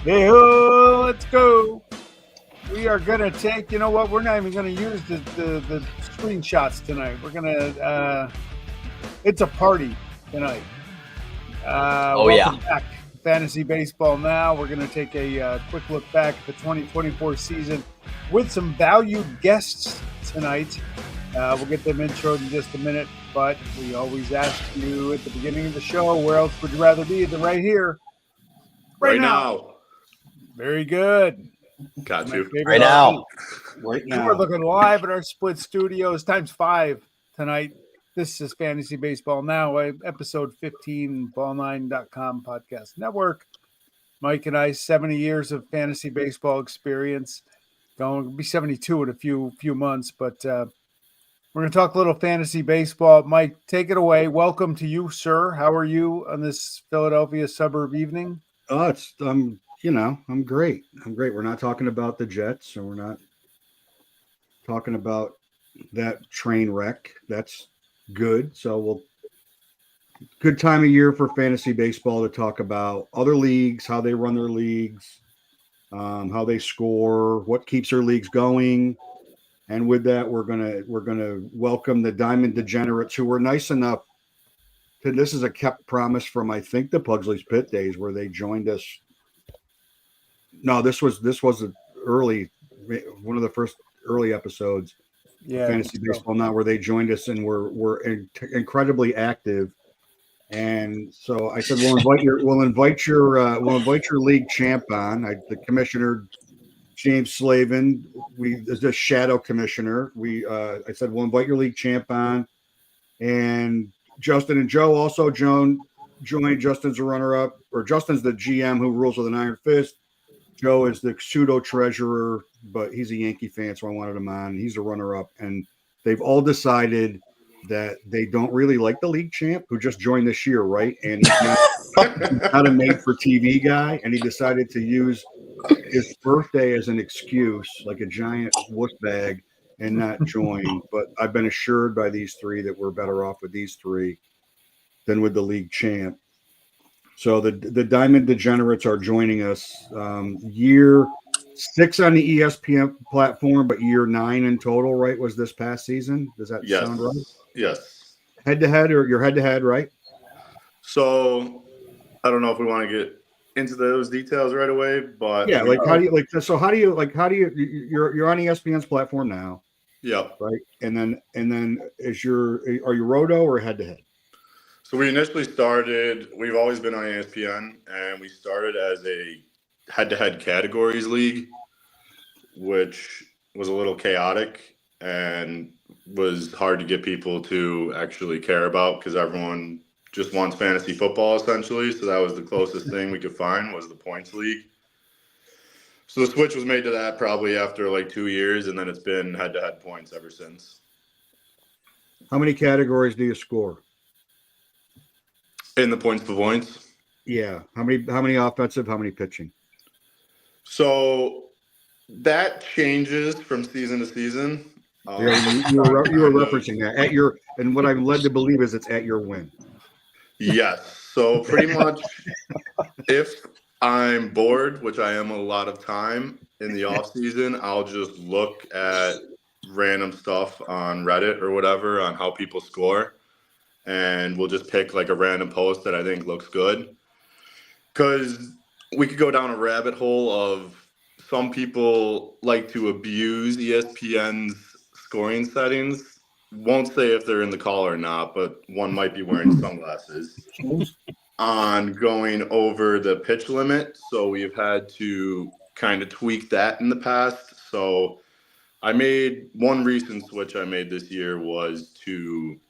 Hey, let's go. We are going to take, you know what? We're not even going to use the screenshots tonight. We're going to, it's a party tonight. Welcome back. Fantasy Baseball Now. We're going to take a quick look back at the 2024 season with some valued guests tonight. We'll get them introed in just a minute, but we always ask you at the beginning of the show, where else would you rather be than right here? Right now. Very good. Got you. Right now. We're looking live at our split studios times 5 tonight. This is Fantasy Baseball Now, episode 15, ball9.com podcast network. Mike and I, 70 years of fantasy baseball experience. Going to be 72 in a few months, but we're going to talk a little fantasy baseball. Mike, take it away. Welcome to you, sir. How are you on this Philadelphia suburb evening? I'm great. We're not talking about the Jets, and we're not talking about that train wreck. That's good. So good time of year for fantasy baseball to talk about other leagues, how they run their leagues, how they score, what keeps their leagues going. And with that, we're gonna welcome the Diamond Degenerates, who were nice enough. This is a kept promise from, I think, the Pugsley's Pit days, where they joined us. No, this was one of the first early episodes of Fantasy Baseball Now, where they joined us and were incredibly active. And so I said, we'll invite your league champ on. The commissioner, James Slavin, is the shadow commissioner. I said, we'll invite your league champ on, and Justin and Joe also joined. Justin's a runner-up, or Justin's the GM who rules with an iron fist. Joe is the pseudo treasurer, but he's a Yankee fan, so I wanted him on. He's a runner-up, and they've all decided that they don't really like the league champ, who just joined this year, right? And he's not a made-for-TV guy, and he decided to use his birthday as an excuse, like a giant wuss bag, and not join. But I've been assured by these three that we're better off with these three than with the league champ. So the Diamond Degenerates are joining us. Year 6 on the ESPN platform, but year 9 in total, right? Was this past season? Does that sound right? Yes. Head-to-head, or you're head-to-head, right? So I don't know if we want to get into those details right away, but yeah, how do you you're on ESPN's platform now? Yep. Right. And then are you roto or head-to-head? So we initially started, we've always been on ESPN, and we started as a head-to-head categories league, which was a little chaotic and was hard to get people to actually care about, because everyone just wants fantasy football, essentially. So that was the closest thing we could find, was the points league. So the switch was made to that probably after like 2 years, and then it's been head-to-head points ever since. How many categories do you score? In the points to points? Yeah. How many offensive, how many pitching? So that changes from season to season. You were referencing that and what I'm led to believe is it's at your win. Yes. So pretty much, if I'm bored, which I am a lot of time in the off season, I'll just look at random stuff on Reddit or whatever on how people score, and we'll just pick like a random post that I think looks good. Because we could go down a rabbit hole of, some people like to abuse ESPN's scoring settings. Won't say if they're in the call or not, but one might be wearing sunglasses on going over the pitch limit. So we've had to kind of tweak that in the past. So one recent switch I made this year was to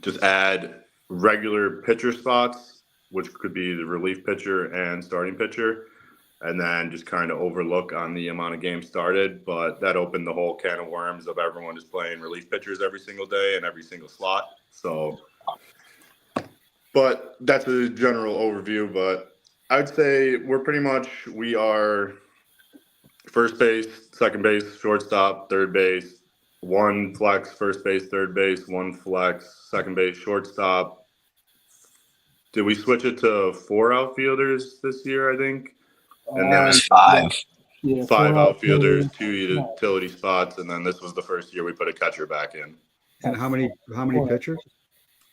just add regular pitcher spots, which could be the relief pitcher and starting pitcher, and then just kind of overlook on the amount of games started. But that opened the whole can of worms of everyone just playing relief pitchers every single day and every single slot. So, but that's a general overview. But I'd say we are first base, second base, shortstop, third base, one flex, first base, third base, one flex, second base, shortstop. Did we switch it to 4 outfielders this year, I think? And then There's 5. Yeah, 5 4 outfielders, outfielders. 2 utility spots, and then this was the first year we put a catcher back in. And how many pitchers?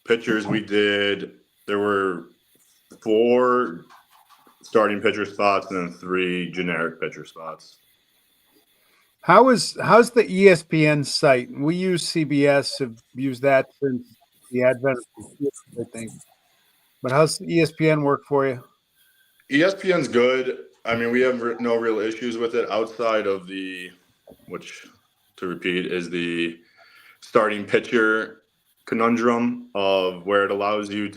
Pitchers, there were 4 starting pitcher spots and then 3 generic pitcher spots. How's the ESPN site? We use CBS, have used that since the advent of computers, I think. But how's ESPN work for you? ESPN's good. I mean, we have no real issues with it outside of which to repeat is the starting pitcher conundrum of where it allows you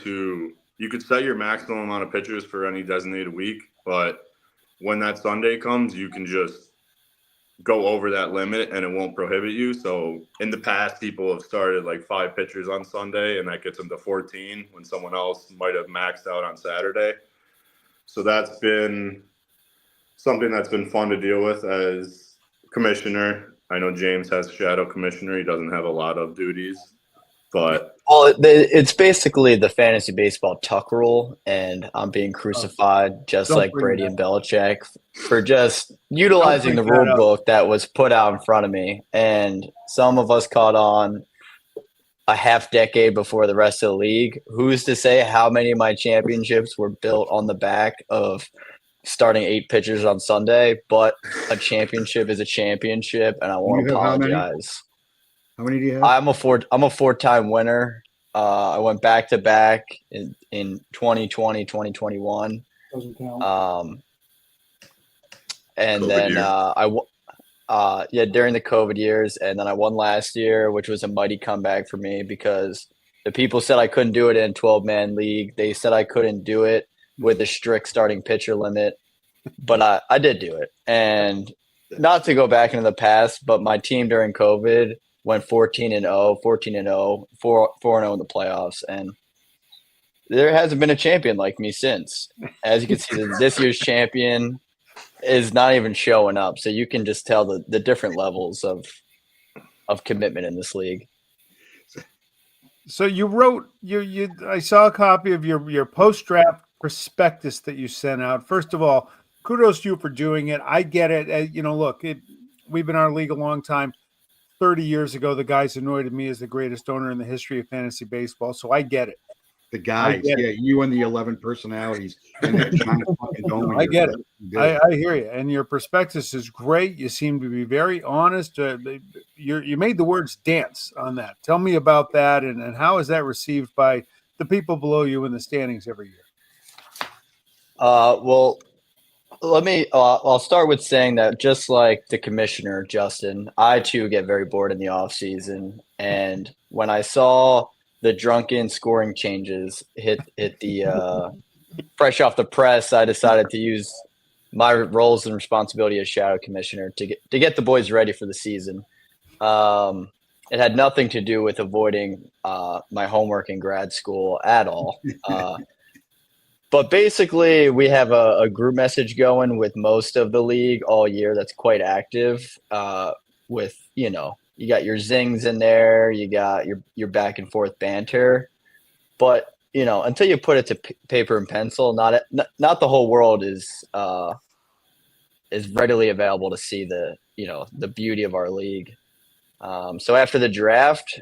could set your maximum amount of pitchers for any designated week, but when that Sunday comes, you can just go over that limit and it won't prohibit you. So in the past, people have started like 5 pitchers on Sunday and that gets them to 14 when someone else might have maxed out on Saturday. So that's been something that's been fun to deal with as commissioner. I know James has shadow commissioner. He doesn't have a lot of duties, but it's basically the fantasy baseball tuck rule, and I'm being crucified just like Brady and Belichick for just utilizing the rule book that was put out in front of me. And some of us caught on a half decade before the rest of the league. Who's to say how many of my championships were built on the back of starting 8 pitchers on Sunday? But a championship is a championship, and I won't apologize. How many do you have? I'm a 4-time winner. I went back to back in 2020, 2021. Doesn't count. And COVID then year. during the COVID years, and then I won last year, which was a mighty comeback for me because the people said I couldn't do it in a 12-man league. They said I couldn't do it with a strict starting pitcher limit, but I did do it. And not to go back into the past, but my team during COVID went 14-0, 4-0 in the playoffs, and there hasn't been a champion like me since. As you can see, this year's champion is not even showing up, so you can just tell the different levels of commitment in this league. So you wrote I saw a copy of your post-draft prospectus that you sent out. First of all, kudos to you for doing it. I get it. Look, we've been in our league a long time. 30 years ago, the guys anointed me as the greatest owner in the history of fantasy baseball, so I get it. The guys, you and the 11 personalities and that giant fucking dome. I get it. I hear you. And your prospectus is great. You seem to be very honest. You made the words dance on that. Tell me about that, and how is that received by the people below you in the standings every year? Well, I'll start with saying that just like the commissioner, Justin, I too get very bored in the off season. And when I saw the drunken scoring changes hit the fresh off the press, I decided to use my roles and responsibility as shadow commissioner to get the boys ready for the season. It had nothing to do with avoiding my homework in grad school at all. But basically, we have a group message going with most of the league all year that's quite active. With you got your zings in there, you got your back and forth banter, but until you put it to paper and pencil, not the whole world is readily available to see the beauty of our league. So after the draft,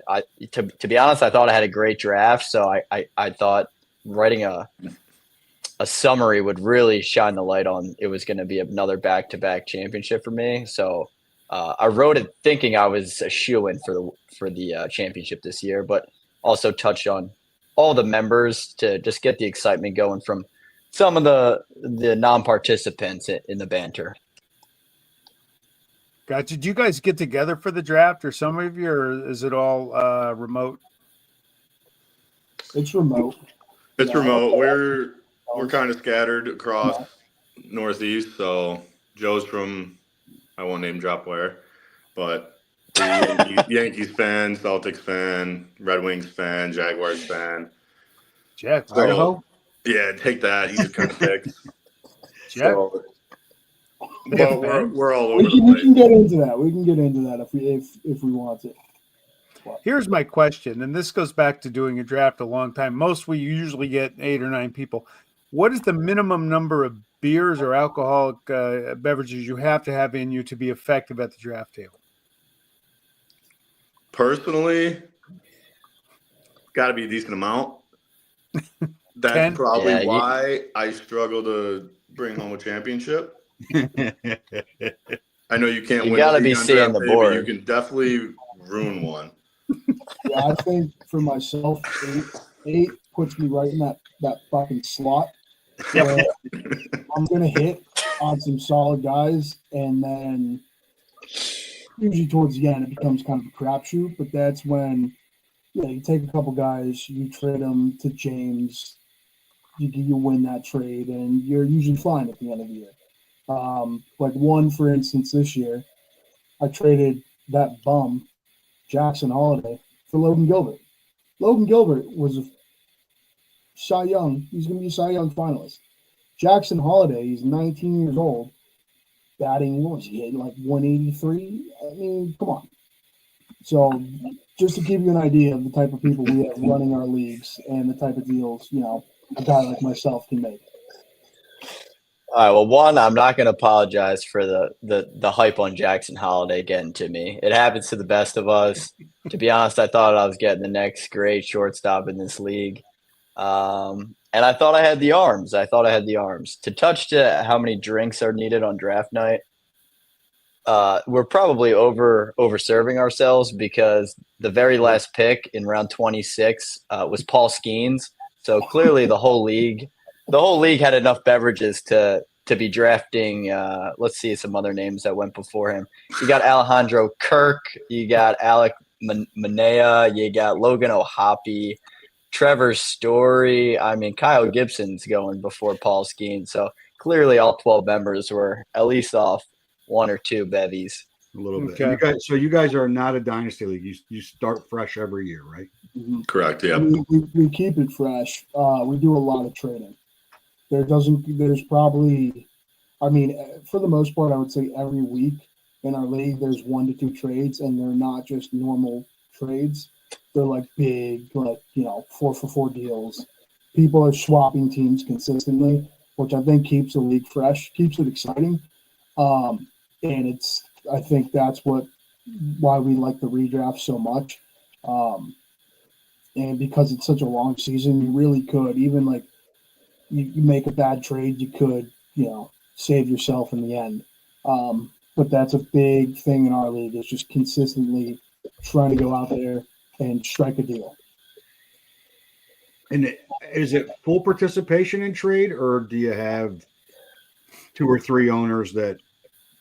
to be honest, I thought I had a great draft. So I thought writing a summary would really shine the light on it was going to be another back-to-back championship for me. So I wrote it thinking I was a shoo-in for the championship this year, but also touched on all the members to just get the excitement going from some of the non-participants in the banter. Gotcha. Did you guys get together for the draft, or some of you, or is it all remote? It's remote. It's remote. We're kind of scattered across Northeast. So Joe's from, I won't name drop where, but Yankees fan, Celtics fan, Red Wings fan, Jaguars fan. Jack, So, Idaho? Yeah, take that. You just kind of fixed. Jack? So, but we're all over We the place. can get into that. We can get into that if we want to. Here's my question, and this goes back to doing a draft a long time. We usually get 8 or 9 people. what is the minimum number of beers or alcoholic beverages you have to have in you to be effective at the draft table? Personally, got to be a decent amount. That's 10? probably Yeah, why I struggle to bring home a championship. I know you can't You win a gotta league be on seeing draft the day, but you board. can definitely ruin one. Yeah, I think for myself, eight puts me right in that fucking slot. Where I'm gonna hit on some solid guys, and then usually towards the end it becomes kind of a crapshoot. But that's when you take a couple guys, you trade them to James, you win that trade, and you're usually fine at the end of the year. Like one, for instance, this year, I traded that bum Jackson Holiday for Logan Gilbert. Logan Gilbert was a Cy Young. He's going to be a Cy Young finalist. Jackson Holiday, he's 19 years old, batting, what was he, like 183? I mean, come on. So, just to give you an idea of the type of people we have running our leagues and the type of deals, a guy like myself can make. All right. Well, one, I'm not going to apologize for the hype on Jackson Holiday getting to me. It happens to the best of us. To be honest, I thought I was getting the next great shortstop in this league. And I thought I had the arms. To touch to how many drinks are needed on draft night. We're probably over-serving ourselves because the very last pick in round 26 was Paul Skeens. So clearly the whole league had enough beverages to be drafting. Let's see some other names that went before him. You got Alejandro Kirk, you got Alec Manea, you got Logan O'Hoppe, Trevor Story. I mean, Kyle Gibson's going before Paul Skeens. So clearly all 12 members were at least off one or two bevies. A little bit. Okay. You guys are not a dynasty league. You start fresh every year, right? Mm-hmm. Correct. Yeah. We keep it fresh. We do a lot of trading. There's probably, I mean, for the most part, I would say every week in our league, there's 1 to 2 trades, and they're not just normal trades. They're like big, 4-for-4 deals. People are swapping teams consistently, which I think keeps the league fresh, keeps it exciting. And I think that's why we like the redraft so much. And because it's such a long season, you really could, even like you make a bad trade, you could, save yourself in the end. But that's a big thing in our league, is just consistently trying to go out there and strike a deal. And is it full participation in trade, or do you have 2 or 3 owners that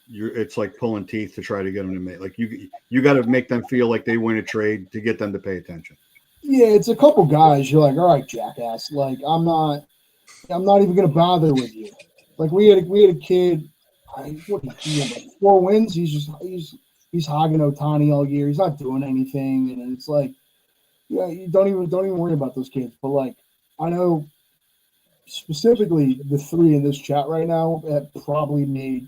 it's like pulling teeth to try to get them to make, like you got to make them feel like they win a trade to get them to pay attention? Yeah, it's a couple guys. You're like, all right, jackass. Like, I'm not even gonna bother with you. Like we had a kid. What he had, like 4 wins. He's hogging Otani all year. He's not doing anything, and it's like, yeah, you don't even worry about those kids. But like, I know specifically the 3 in this chat right now have probably made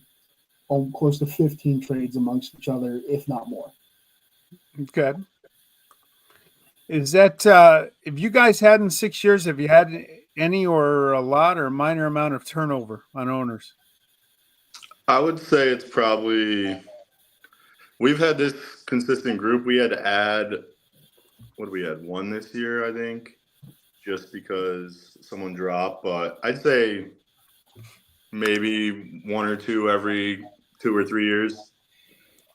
close to 15 trades amongst each other, if not more. Okay. Is that if you guys had in 6 years, have you had any or a lot or minor amount of turnover on owners? I would say it's probably, we've had this consistent group. We had to add, what do we had? 1 this year, I think, just because someone dropped. But I'd say maybe 1 or 2 every 2 or 3 years.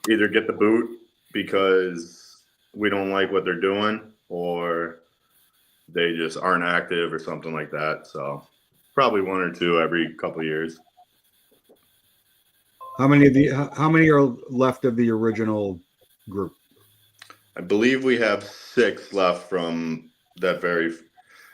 Either get the boot because we don't like what they're doing, or they just aren't active or something like that. So probably 1 or 2 every couple of years. How many are left of the original group? I believe we have 6 left from that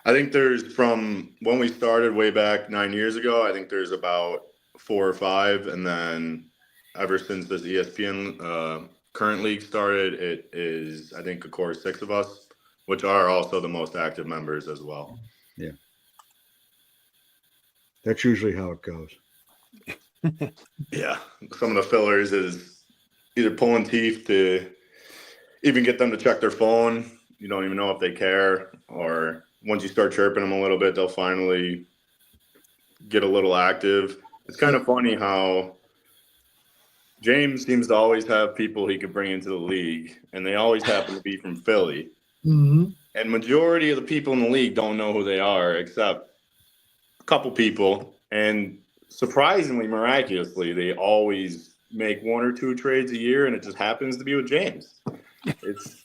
I think there's, from when we started way back 9 years ago, I think there's about 4 or 5. And then ever since this ESPN current league started, it is, I think, a core 6 of us, which are also the most active members as well. Yeah. That's usually how it goes. Yeah. Some of the fillers is either pulling teeth to even get them to check their phone. You don't even know if they care, or once you start chirping them a little bit, they'll finally get a little active. It's kind of funny how James seems to always have people he could bring into the league, and they always happen to be from Philly. Mm-hmm. And majority of the people in the league don't know who they are, except a couple people. And surprisingly, miraculously, they always make 1 or 2 trades a year, and it just happens to be with James. It's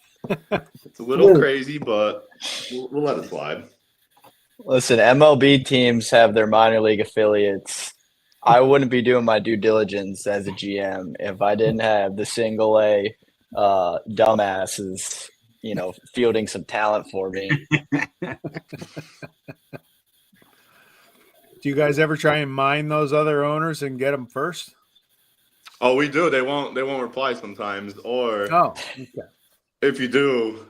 a little crazy, but we'll let it slide. Listen, MLB teams have their minor league affiliates. I wouldn't be doing my due diligence as a GM if I didn't have the single A dumbasses, fielding some talent for me. Do you guys ever try and mine those other owners and get them first? Oh, we do. They won't reply sometimes. Or okay. If you do,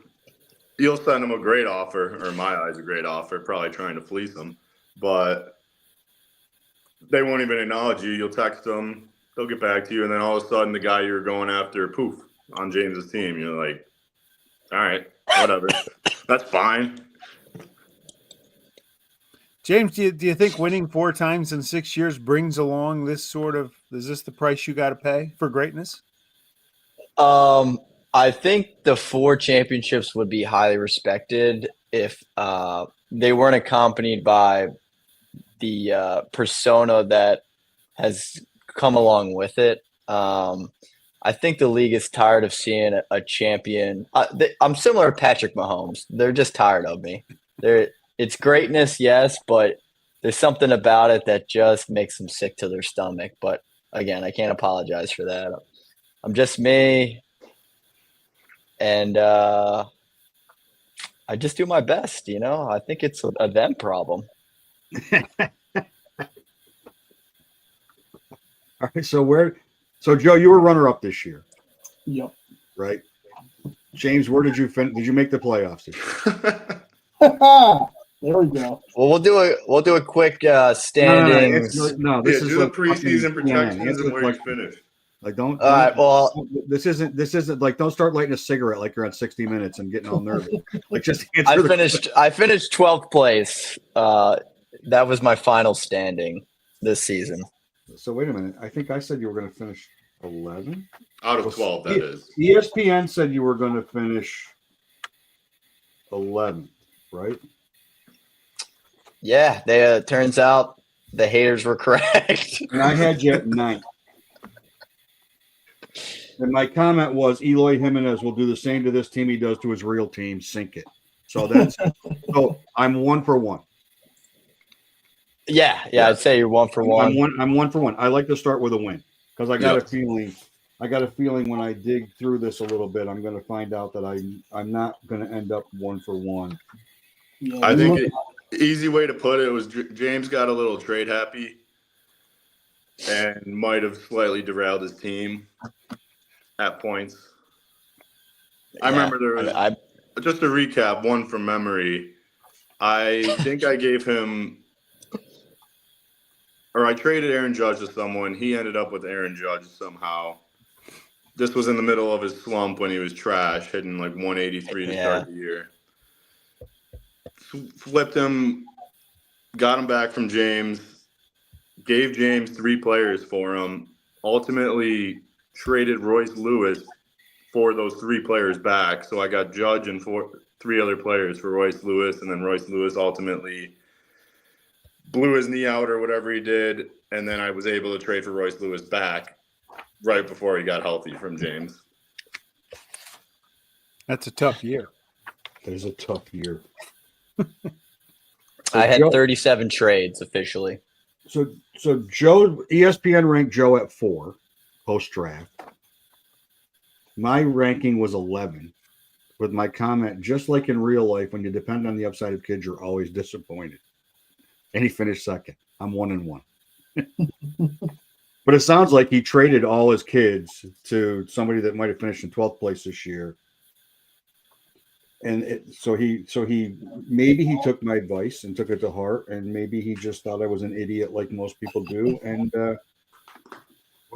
you'll send them a great offer, or in my eyes, a great offer, probably trying to fleece them. But they won't even acknowledge you. You'll text them. They'll get back to you. And then all of a sudden, the guy you're going after, poof, on James's team. You're like, all right, whatever. That's fine. James, do you think winning 4 times in 6 years brings along this sort of – is this the price you got to pay for greatness? I think the 4 championships would be highly respected if they weren't accompanied by the persona that has come along with it. I think the league is tired of seeing a champion. I'm similar to Patrick Mahomes. They're just tired of me. It's greatness, yes, but there's something about it that just makes them sick to their stomach. But again, I can't apologize for that. I'm just me, and I just do my best. I think it's a them problem. All right, so Joe, you were runner-up this year. Yep. Right? James, where did you finish? Did you make the playoffs this year? There we go. Well, we'll do a quick standings. No, this is do the like preseason fucking- projections and where you like- finish. Like don't. All right. Well, this isn't like don't start lighting a cigarette like you're on 60 Minutes and getting all nervous. Like just answer I finished 12th place. That was my final standing this season. So wait a minute. I think I said you were going to finish 11 Out of 12, that is. ESPN said you were going to finish 11, right? Yeah, they turns out the haters were correct. And I had you at 9. And my comment was Eloy Jimenez will do the same to this team he does to his real team, sink it. So so I'm 1 for 1. Yeah, I'd say you're 1 for 1. I'm 1 for 1. I like to start with a win because I got a feeling. I got a feeling when I dig through this a little bit, I'm going to find out that I'm not going to end up 1 for 1. Yeah, I think easy way to put it was James got a little trade happy and might have slightly derailed his team at points. I remember there was, just to recap, one from memory. I think I gave him, or I traded Aaron Judge to someone. He ended up with Aaron Judge somehow. This was in the middle of his slump when he was trash, hitting like 183 to start the year. Flipped him, got him back from James, gave James 3 players for him, ultimately traded Royce Lewis for those 3 players back. So I got Judge and 3 other players for Royce Lewis, and then Royce Lewis ultimately blew his knee out or whatever he did, and then I was able to trade for Royce Lewis back right before he got healthy from James. That's a tough year. That is a tough year. I had 37 trades officially. So Joe, ESPN ranked Joe at 4 post draft. My ranking was 11 with my comment, just like in real life, when you depend on the upside of kids, you're always disappointed. And he finished second. I'm 1 and 1. But it sounds like he traded all his kids to somebody that might have finished in 12th place this year. And so he maybe he took my advice and took it to heart, and maybe he just thought I was an idiot like most people do, and or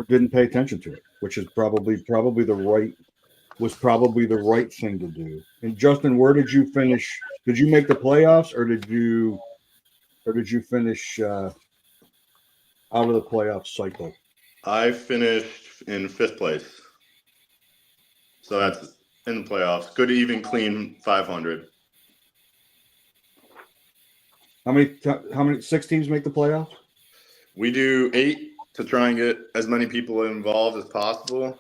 didn't pay attention to it, which is probably the right thing to do. And Justin, where did you finish? Did you make the playoffs, or did you finish out of the playoff cycle? I finished in 5th place. So that's in the playoffs. Good, even, clean 500. How many 6 teams make the playoffs? We do 8 to try and get as many people involved as possible.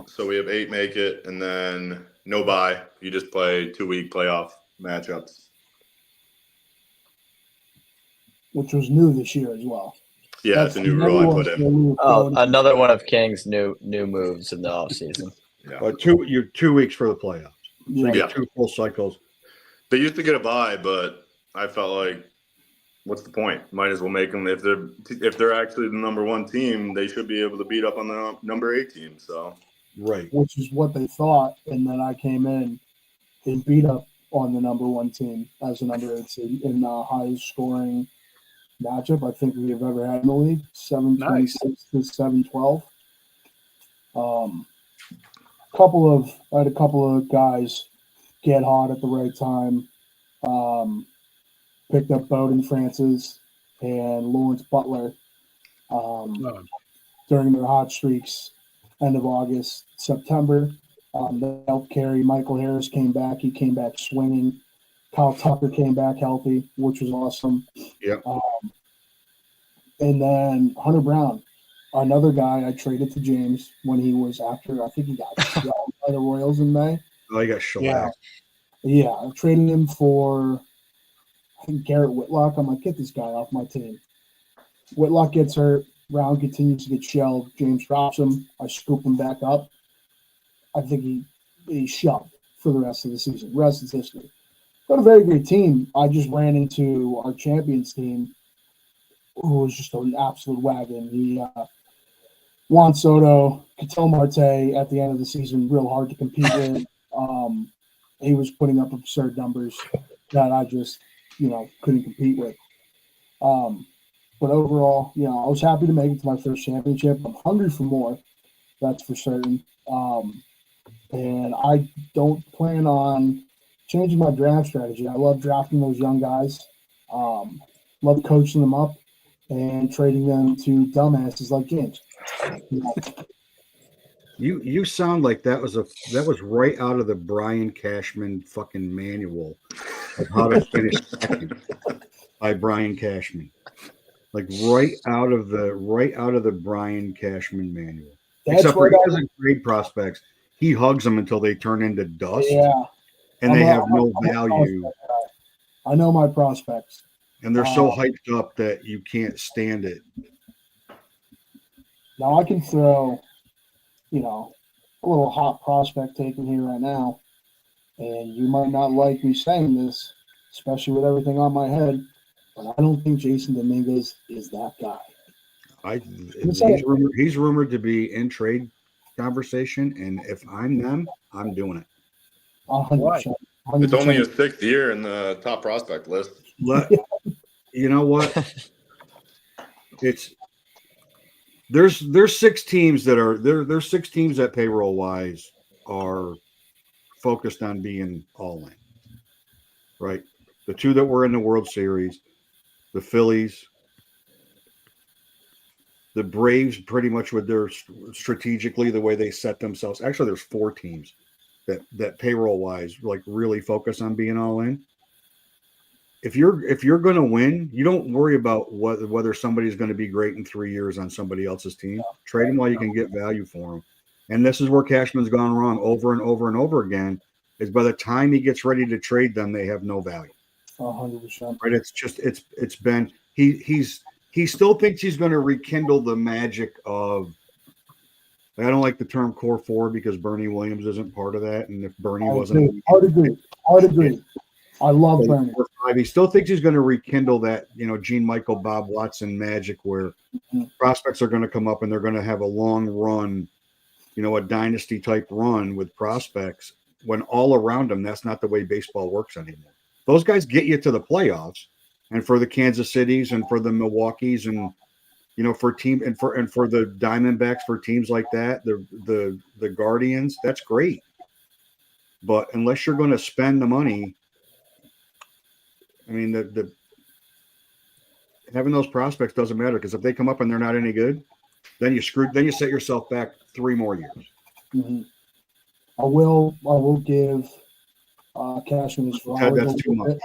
So we have 8 make it, and then no bye. You just play 2-week playoff matchups. which was new this year as well. Yeah, it's a new rule I put in. Oh, another one of King's new moves in the offseason. Yeah. You're 2 weeks for the playoffs. So you Yeah. get 2 full cycles. They used to get a bye, but I felt like, what's the point? Might as well make them. If they're actually the number 1 team, they should be able to beat up on the number 8 team. So Right. Which is what they thought, and then I came in and beat up on the number 1 team as a number 8 seed in the highest scoring matchup I think we have ever had in the league, 726 to 712. I had a couple of guys get hot at the right time. Picked up Bowden Francis and Lawrence Butler during their hot streaks, end of August, September. They helped carry. Michael Harris came back. He came back swinging. Kyle Tucker came back healthy, which was awesome. Yep. And then Hunter Brown, another guy I traded to James when he was after, I think he got shelled by the Royals in May. Oh, you got shellacked. Yeah, I traded him for, I think, Garrett Whitlock. I'm like, get this guy off my team. Whitlock gets hurt. Brown continues to get shelled. James drops him. I scoop him back up. I think he's shoved for the rest of the season. The rest is history. Got a very great team. I just ran into our champions team, who was just an absolute wagon. He Juan Soto, Ketel Marte at the end of the season, real hard to compete with. He was putting up absurd numbers that I just, couldn't compete with. But overall, I was happy to make it to my first championship. I'm hungry for more, that's for certain. And I don't plan on changing my draft strategy. I love drafting those young guys. Love coaching them up and trading them to dumbasses like James. You sound like that was right out of the Brian Cashman fucking manual of how to finish second by Brian Cashman. Like right out of the Brian Cashman manual. That's Except for he doesn't trade prospects. He hugs them until they turn into dust. Yeah. And they have no value. I know my prospects. And they're so hyped up that you can't stand it. Now I can throw, a little hot prospect take in here right now. And you might not like me saying this, especially with everything on my head, but I don't think Jason Dominguez is that guy. He's rumored to be in trade conversation, and if I'm them, I'm doing it. 100%. It's only his 6th year in the top prospect list. You know what? There's 6 teams there's 6 teams that payroll wise are focused on being all in. Right? The 2 that were in the World Series, the Phillies, the Braves, pretty much with their strategically the way they set themselves. Actually, there's 4 teams that payroll wise like really focus on being all in. If you're going to win, you don't worry about whether somebody's going to be great in 3 years on somebody else's team. Trade them while you can get value for them. And this is where Cashman's gone wrong over and over and over again. Is by the time he gets ready to trade them, they have no value. 100%. Right? It's been he still thinks he's going to rekindle the magic of. I don't like the term core 4 because Bernie Williams isn't part of that, and if Bernie wasn't, I'd agree. I love Bernie. He still thinks he's going to rekindle that, Gene Michael, Bob Watson magic, where prospects are going to come up and they're going to have a long run, a dynasty type run with prospects. When all around them, that's not the way baseball works anymore. Those guys get you to the playoffs, and for the Kansas Cities and for the Milwaukees and for team and for the Diamondbacks, for teams like that, the Guardians, that's great. But unless you're going to spend the money, I mean, having those prospects doesn't matter because if they come up and they're not any good, then you screwed. Then you set yourself back 3 more years. Mm-hmm. I will give Cashman his flowers. That's too much.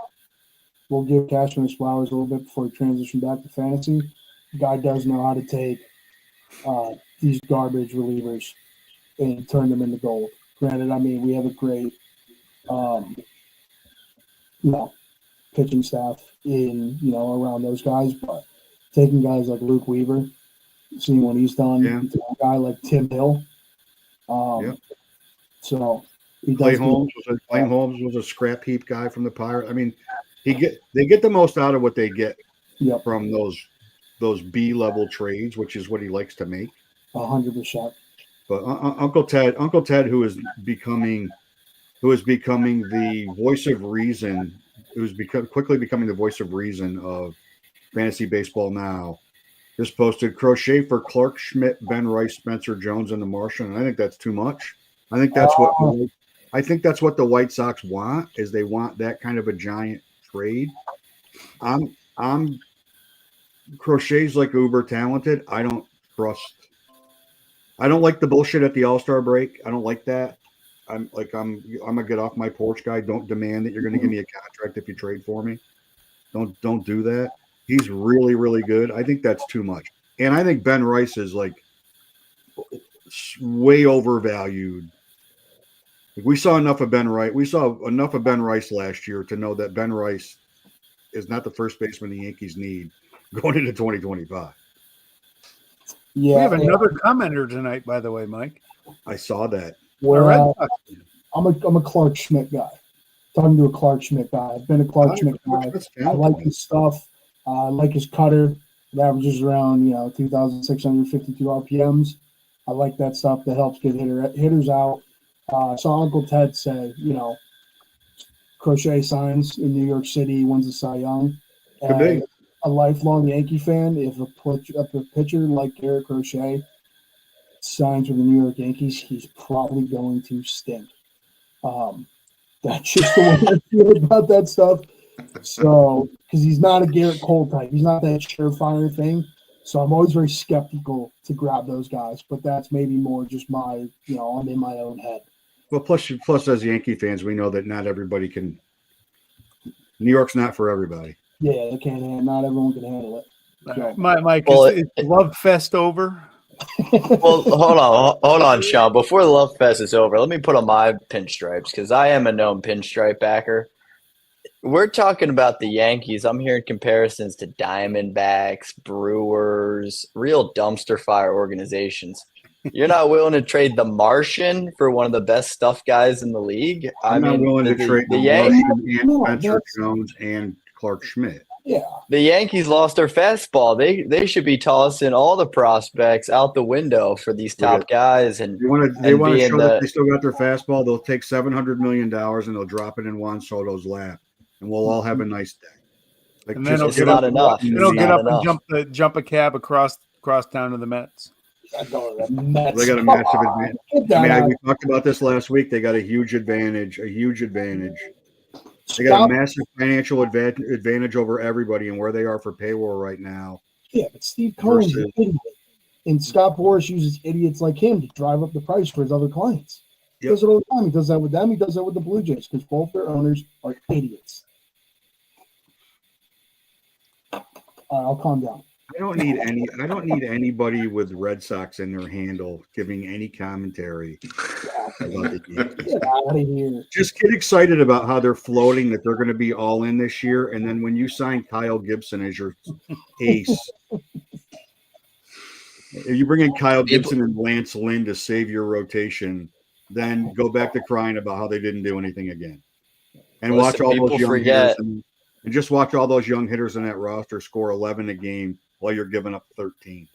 We'll give Cashman his flowers a little bit before he transitions back to fantasy. The guy does know how to take these garbage relievers and turn them into gold. Granted, I mean, we have a great, pitching staff around those guys, but taking guys like Luke Weaver, seeing what he's done, a guy like Tim Hill. So he Clay Holmes was a scrap heap guy from the Pirates. I mean, they get the most out of what they get from those B-level trades, which is what he likes to make. 100%. But Uncle Ted, who is becoming the voice of reason, quickly becoming the voice of reason of fantasy baseball now, just posted crochet for Clark Schmidt, Ben Rice, Spencer Jones, and the Martian. And I think that's too much. I think that's what the White Sox want, is they want that kind of a giant trade. I'm Crochet's like uber talented. I don't like the bullshit at the All-Star break. I don't like that. I'm a get off my porch guy. Don't demand that you're going to give me a contract if you trade for me. Don't do that. He's really, really good. I think that's too much. And I think Ben Rice is like way overvalued. We saw enough of Ben Rice. We saw enough of Ben Rice last year to know that Ben Rice is not the first baseman the Yankees need going into 2025. Yeah, we have another commenter tonight, by the way, Mike. I saw that. Well, I'm a Clark Schmidt guy. Talking to a Clark Schmidt guy. I've been a Clark Schmidt guy. I like his stuff. I like his cutter. It averages around 2,652 RPMs. I like that stuff that helps get hitters out. I saw Uncle Ted say, Crochet signs in New York City, wins the Cy Young. Could be. A lifelong Yankee fan, if a pitcher like Garrett Crochet signs with the New York Yankees, he's probably going to stink. That's just the way I feel about that stuff. So, because he's not a Garrett Cole type, he's not that surefire thing. So I'm always very skeptical to grab those guys. But that's maybe more just my, I'm in my own head. Well, plus as Yankee fans, we know that not everybody can. New York's not for everybody. Yeah, they can't handle. Not everyone can handle it. So. Mike, is Love Fest over? Well, hold on, Sean. Before the Love Fest is over, let me put on my pinstripes because I am a known pinstripe backer. We're talking about the Yankees. I'm hearing comparisons to Diamondbacks, Brewers, real dumpster fire organizations. You're not willing to trade the Martian for one of the best stuff guys in the league? I'm not willing to trade the Martian and Spencer Jones and Clark Schmidt. Yeah. The Yankees lost their fastball. They should be tossing all the prospects out the window for these top guys. And they want to show that they still got their fastball. They'll take $700 million and they'll drop it in Juan Soto's lap, and we'll all have a nice day. Like, and then it's not enough. They don't get up and jump a cab across town to the Mets. They got a massive advantage. We talked about this last week. They got a huge advantage. They got a massive financial advantage over everybody and where they are for payroll right now. Yeah, but Steve Cohen's an idiot. And Scott Boras uses idiots like him to drive up the price for his other clients. He does it all the time. He does that with them. He does that with the Blue Jays because both their owners are idiots. All right, I'll calm down. I don't need anybody with Red Sox in their handle giving any commentary about the Yankees. Get out of here. Just get excited about how they're floating, that they're going to be all in this year, and then when you sign Kyle Gibson as your ace, if you bring in Kyle Gibson and Lance Lynn to save your rotation, then go back to crying about how they didn't do anything again. And watch all those young hitters and just watch all those young hitters in that roster score 11 a game while you're giving up 13.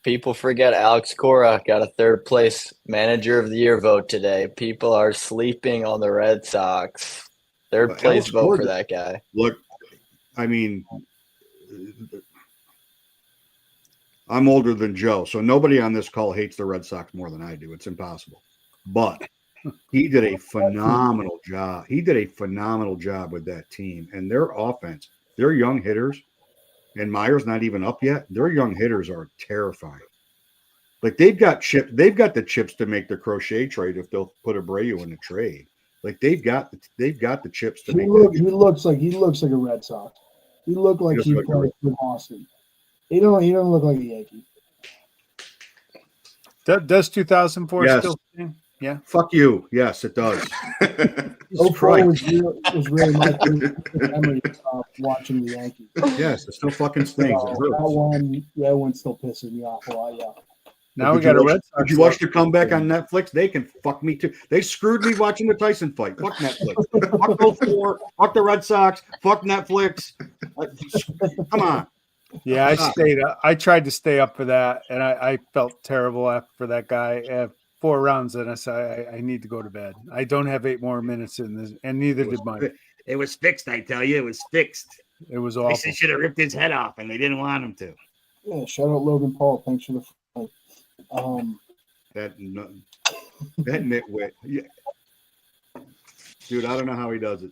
People forget Alex Cora got a third place manager of the year vote today. People are sleeping on the Red Sox. Third place vote for that guy. Look, I mean, I'm older than Joe, so nobody on this call hates the Red Sox more than I do. It's impossible. But he did a phenomenal job. He did a phenomenal job with that team and their offense. Their young hitters and Meyer's not even up yet. Their young hitters are terrifying. Like they've got the chips to make the Crochet trade if they'll put Abreu in the trade. Like they've got the chips to make. He looks like a Red Sox. He looked like he played for Boston. He don't look like a Yankee. Does 2004 Yes. still sing? Yeah. Fuck you. Yes, it does. was really my favorite memory of watching the Yankees. Yes, it still fucking stings. So It hurts. that one still pisses me off a lot. Yeah. Now we got a Red Sox. Did you watch the comeback on Netflix? They can fuck me too. They screwed me watching the Tyson fight. Fuck Netflix. Fuck those four. Fuck the Red Sox. Fuck Netflix. Come on. Yeah, I tried to stay up for that, and I felt terrible after that guy. 4 rounds, and I said I need to go to bed. I don't have 8 more minutes in this, and neither did mine. It was fixed, I tell you. It was fixed. It was awful. They should have ripped his head off, and they didn't want him to. Yeah. Shout out Logan Paul. Thanks for the fight. That nitwit. Yeah. Dude, I don't know how he does it.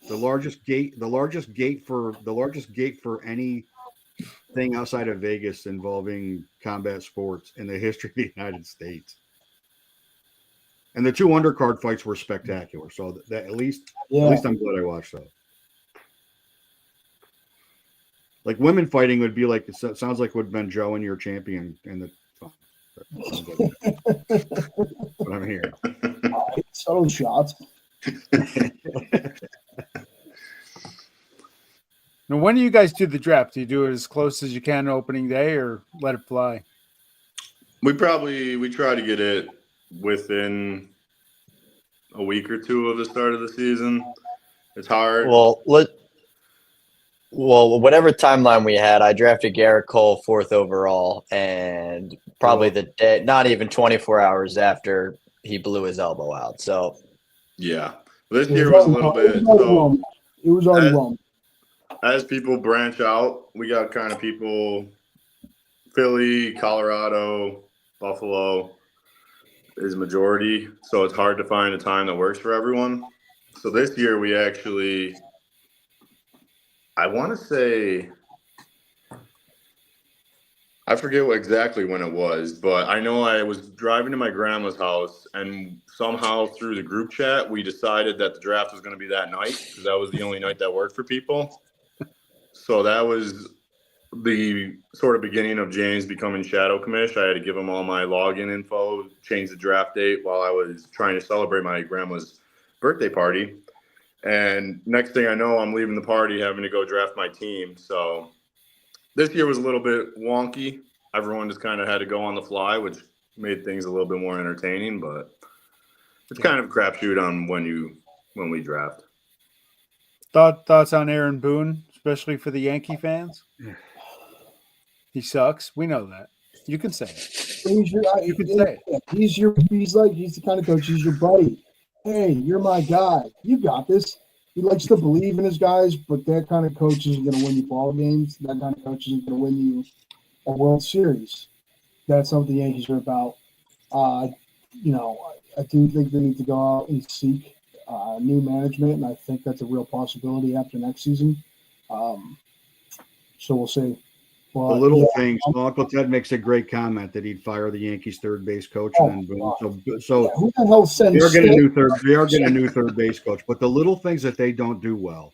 The largest gate for anything outside of Vegas involving combat sports in the history of the United States. And the 2 undercard fights were spectacular. So that at least I'm glad I watched those. Like women fighting would be like, it sounds like would have been Joe and your champion in the. What I'm hearing. Subtle shots. Now, when do you guys do the draft? Do you do it as close as you can opening day, or let it fly? We try to get it within a week or 2 of the start of the season. It's hard. Well, whatever timeline we had, I drafted Garrett Cole 4th overall, and probably the day, not even 24 hours after he blew his elbow out. So, yeah, this year was a little bit. It was already wrong. As people branch out, we got kind of people, Philly, Colorado, Buffalo is majority. So it's hard to find a time that works for everyone. So this year we actually, I want to say, I forget exactly when it was, but I know I was driving to my grandma's house, and somehow through the group chat, we decided that the draft was going to be that night because that was the only night that worked for people. So that was the sort of beginning of James becoming Shadow Commish. I had to give him all my login info, change the draft date while I was trying to celebrate my grandma's birthday party. And next thing I know, I'm leaving the party, having to go draft my team. So this year was a little bit wonky. Everyone just kind of had to go on the fly, which made things a little bit more entertaining. But it's kind of a crapshoot on when we draft. Thoughts on Aaron Boone, especially for the Yankee fans? He sucks. We know that. You can say it. You can say it. He's the kind of coach. He's your buddy. Hey, you're my guy. You got this. He likes to believe in his guys, but that kind of coach isn't going to win you ball games. That kind of coach isn't going to win you a World Series. That's not what the Yankees are about. I do think they need to go out and seek new management, and I think that's a real possibility after next season. So we'll see. But, the little things. Uncle Ted makes a great comment that he'd fire the Yankees' third base coach, and then boom. So who the hell sends? They are getting a new third base coach, but the little things that they don't do well: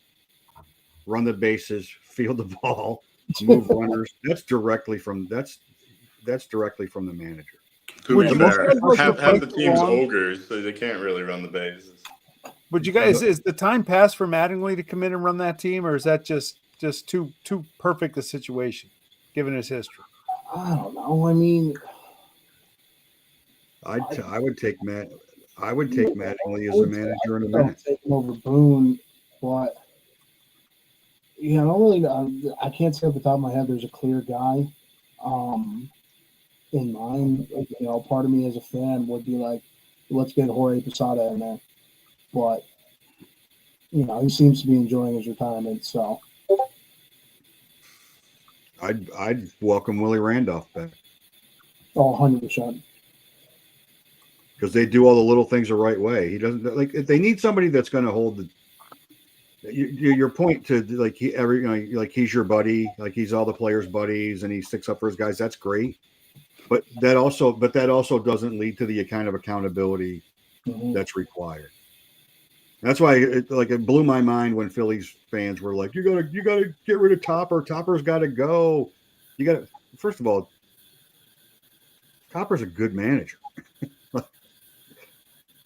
run the bases, field the ball, move runners. That's directly from the manager. To be fair, half the team's ogres, so they can't really run the bases. Would you guys? Is the time passed for Mattingly to come in and run that team, or is that just too perfect a situation, given his history? I don't know. I mean, I would take Mattingly as a manager in a minute. Taking over Boone, but I don't really. I can't say off the top of my head. There's a clear guy in mind. Part of me as a fan would be like, let's get Jorge Posada in there, but he seems to be enjoying his retirement, so. I'd welcome Willie Randolph back. Oh, 100%. Because they do all the little things the right way. He doesn't they need somebody that's going to hold your point to like he's your buddy, like he's all the players' buddies, and he sticks up for his guys. That's great, but that also doesn't lead to the kind of accountability that's required. That's why it blew my mind when Phillies fans were like, "You gotta get rid of Topper. Topper's got to go. You got to." First of all, Topper's a good manager.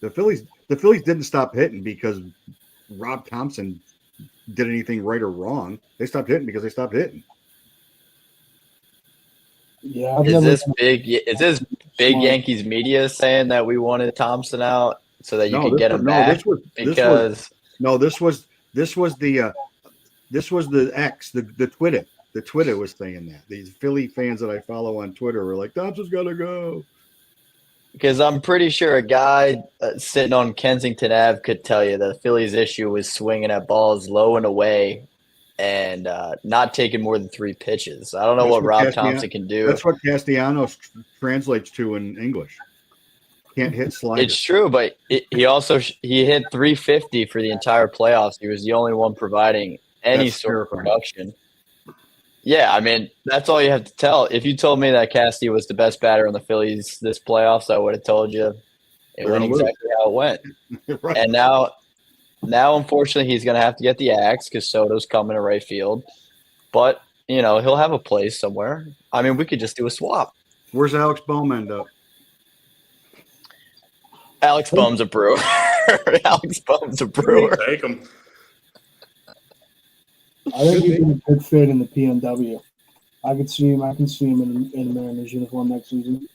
The Phillies didn't stop hitting because Rob Thompson did anything right or wrong. They stopped hitting because they stopped hitting. Yeah, Is this big Yankees media saying that we wanted Thompson out so that you could get him back? This was the X, the Twitter. The Twitter was saying that. These Philly fans that I follow on Twitter were like, Thompson's got to go. Because I'm pretty sure a guy sitting on Kensington Ave could tell you the Phillies' issue was swinging at balls low and away and not taking more than 3 pitches. I don't know what Rob Thompson can do. That's what Castellanos translates to in English. Can't hit sliders. It's true, but he hit 350 for the entire playoffs. He was the only one providing any sort of production. Yeah, I mean, that's all you have to tell. If you told me that Casty was the best batter on the Phillies this playoffs, I would have told you it went exactly how it went. Right. And now, unfortunately, he's going to have to get the axe because Soto's coming to right field. But, he'll have a place somewhere. I mean, we could just do a swap. Where's Alex Bohm end up? Alex Bohm's a Brewer. Alex Bohm's a Brewer. Take him. I think he's a good fit in the PNW. I can see him in a Mariners uniform next season.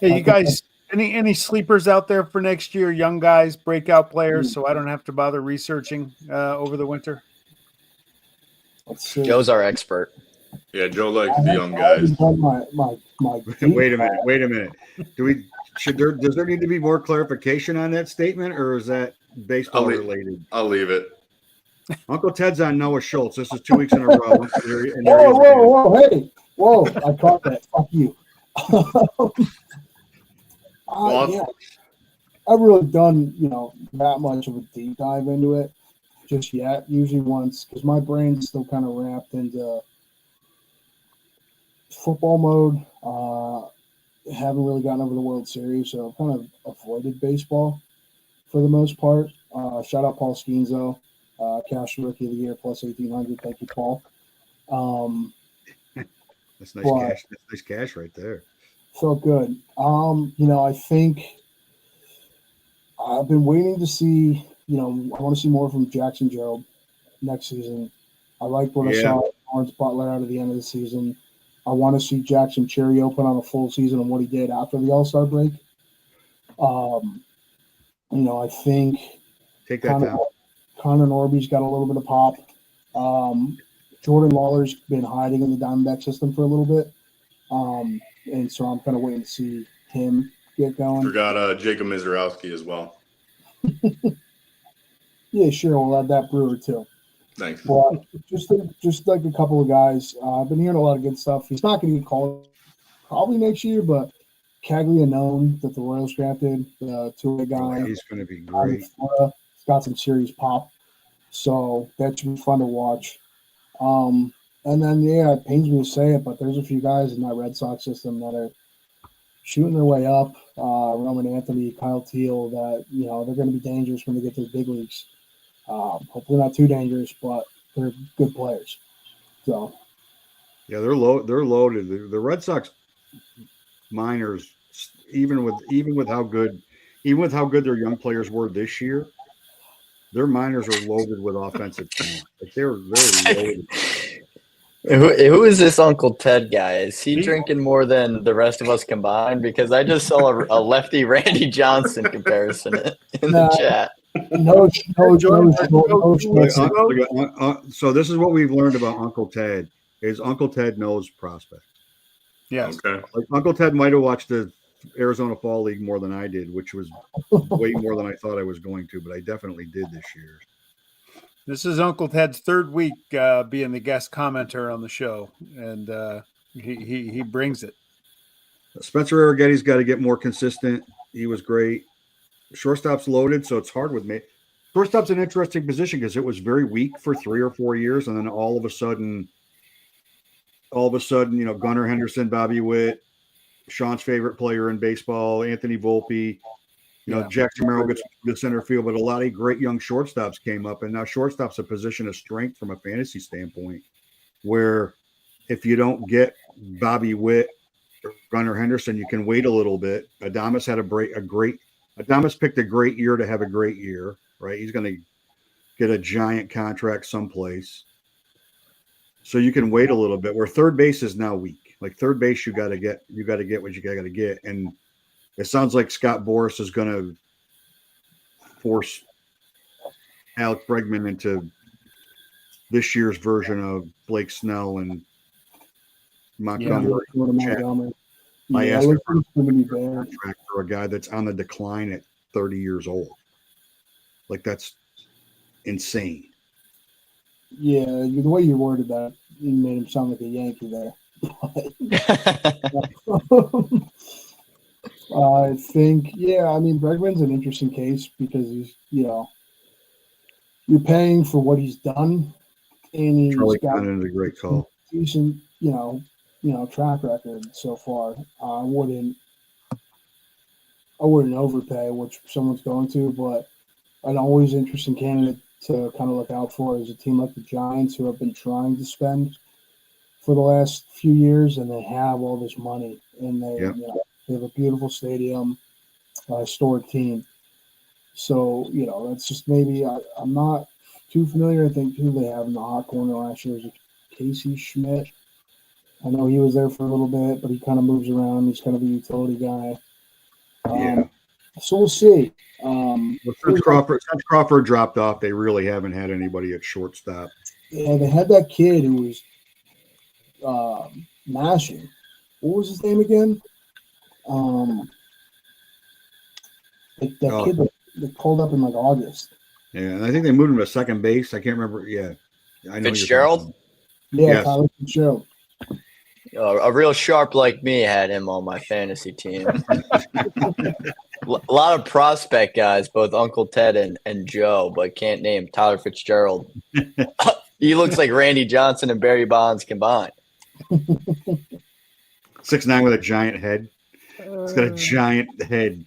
Hey, you guys, any sleepers out there for next year? Young guys, breakout players, so I don't have to bother researching over the winter. Joe's our expert. Yeah, Joe likes the young guys. Wait a minute. Does there need to be more clarification on that statement, or is that baseball related? I'll leave it. Uncle Ted's on Noah Schultz. This is 2 weeks in a row. Whoa, hey. Whoa, I caught that. Fuck you. Yeah. I've really done, that much of a deep dive into it just yet. Usually once, because my brain's still kind of wrapped into football mode. Haven't really gotten over the World Series, so I've kind of avoided baseball for the most part. Shout out Paul Skeens, Cash Rookie of the Year plus 1,800. Thank you, Paul. That's nice cash. That's nice cash right there. Felt good. I think I've been waiting to see. I want to see more from Jackson Jobe next season. I liked what I saw of Lawrence Butler out of the end of the season. I want to see Jackson Cherry open on a full season and what he did after the All-Star break. I think take that down. Connor Norby's got a little bit of pop. Jordan Lawler's been hiding in the Diamondback system for a little bit. And so I'm kind of waiting to see him get going. Forgot Jacob Mizorowski as well. Yeah, sure. We'll add that Brewer too. Thanks. But just like a couple of guys. I've been hearing a lot of good stuff. He's not going to get called probably next year, but Caglianone that the Royals drafted, the two-way guy. He's going to be great. He's got some serious pop. So that should be fun to watch. And then, it pains me to say it, but there's a few guys in that Red Sox system that are shooting their way up. Roman Anthony, Kyle Teal, that, they're going to be dangerous when they get to the big leagues. Hopefully not too dangerous, but they're good players. So, yeah, they're loaded. The Red Sox minors, even with how good their young players were this year, their minors are loaded with offensive talent. Like they're loaded. Who is this Uncle Ted guy? Is he drinking more than the rest of us combined? Because I just saw a lefty Randy Johnson comparison in the chat. No. So this is what we've learned about Uncle Ted is Uncle Ted knows prospects. Yes. Okay. Like Uncle Ted might have watched the Arizona Fall League more than I did, which was way more than I thought I was going to, but I definitely did this year. This is Uncle Ted's third week being the guest commenter on the show, and he brings it. Spencer Arrigetti's got to get more consistent. He was great. Shortstop's loaded, so it's hard with me. shortstop's an interesting position because it was very weak for 3 or 4 years, and then all of a sudden, Gunnar Henderson, Bobby Witt, Sean's favorite player in baseball, Anthony Volpe, Jackson Merrill gets to center field, but a lot of great young shortstops came up, and now shortstop's a position of strength from a fantasy standpoint, where if you don't get Bobby Witt or Gunnar Henderson, you can wait a little bit. Adames picked a great year to have a great year, right? He's going to get a giant contract someplace. So you can wait a little bit, where third base is now weak. Like third base, you got to get what you got to get. And it sounds like Scott Boras is going to force Alex Bregman into this year's version of Blake Snell and Montgomery. I asked him for a contract for a guy that's on the decline at 30 years old. Like, that's insane. Yeah, the way you worded that, you made him sound like a Yankee there. I think, Bregman's an interesting case because he's, you're paying for what he's done, and he's Charlie got Condon is a great call. Decent, track record so far. I wouldn't overpay, which someone's going to, but an always interesting candidate to kind of look out for is a team like the Giants, who have been trying to spend for the last few years, and they have all this money, and they have a beautiful stadium, a historic team. So, that's just maybe I'm not too familiar. I think who they have in the hot corner last year was Casey Schmidt. I know he was there for a little bit, but he kind of moves around. He's kind of a utility guy. So we'll see. Since Crawford dropped off, they really haven't had anybody at shortstop. Yeah, they had that kid who was mashing. What was his name again? Kid that called up in like August. Yeah, and I think they moved him to second base. I can't remember. Yeah, I know Fitzgerald. Yeah, Tyler Fitzgerald. A real sharp like me had him on my fantasy team. A lot of prospect guys, both Uncle Ted and Joe, but can't name Tyler Fitzgerald. He looks like Randy Johnson and Barry Bonds combined. 6'9" with a giant head. It's got a giant head.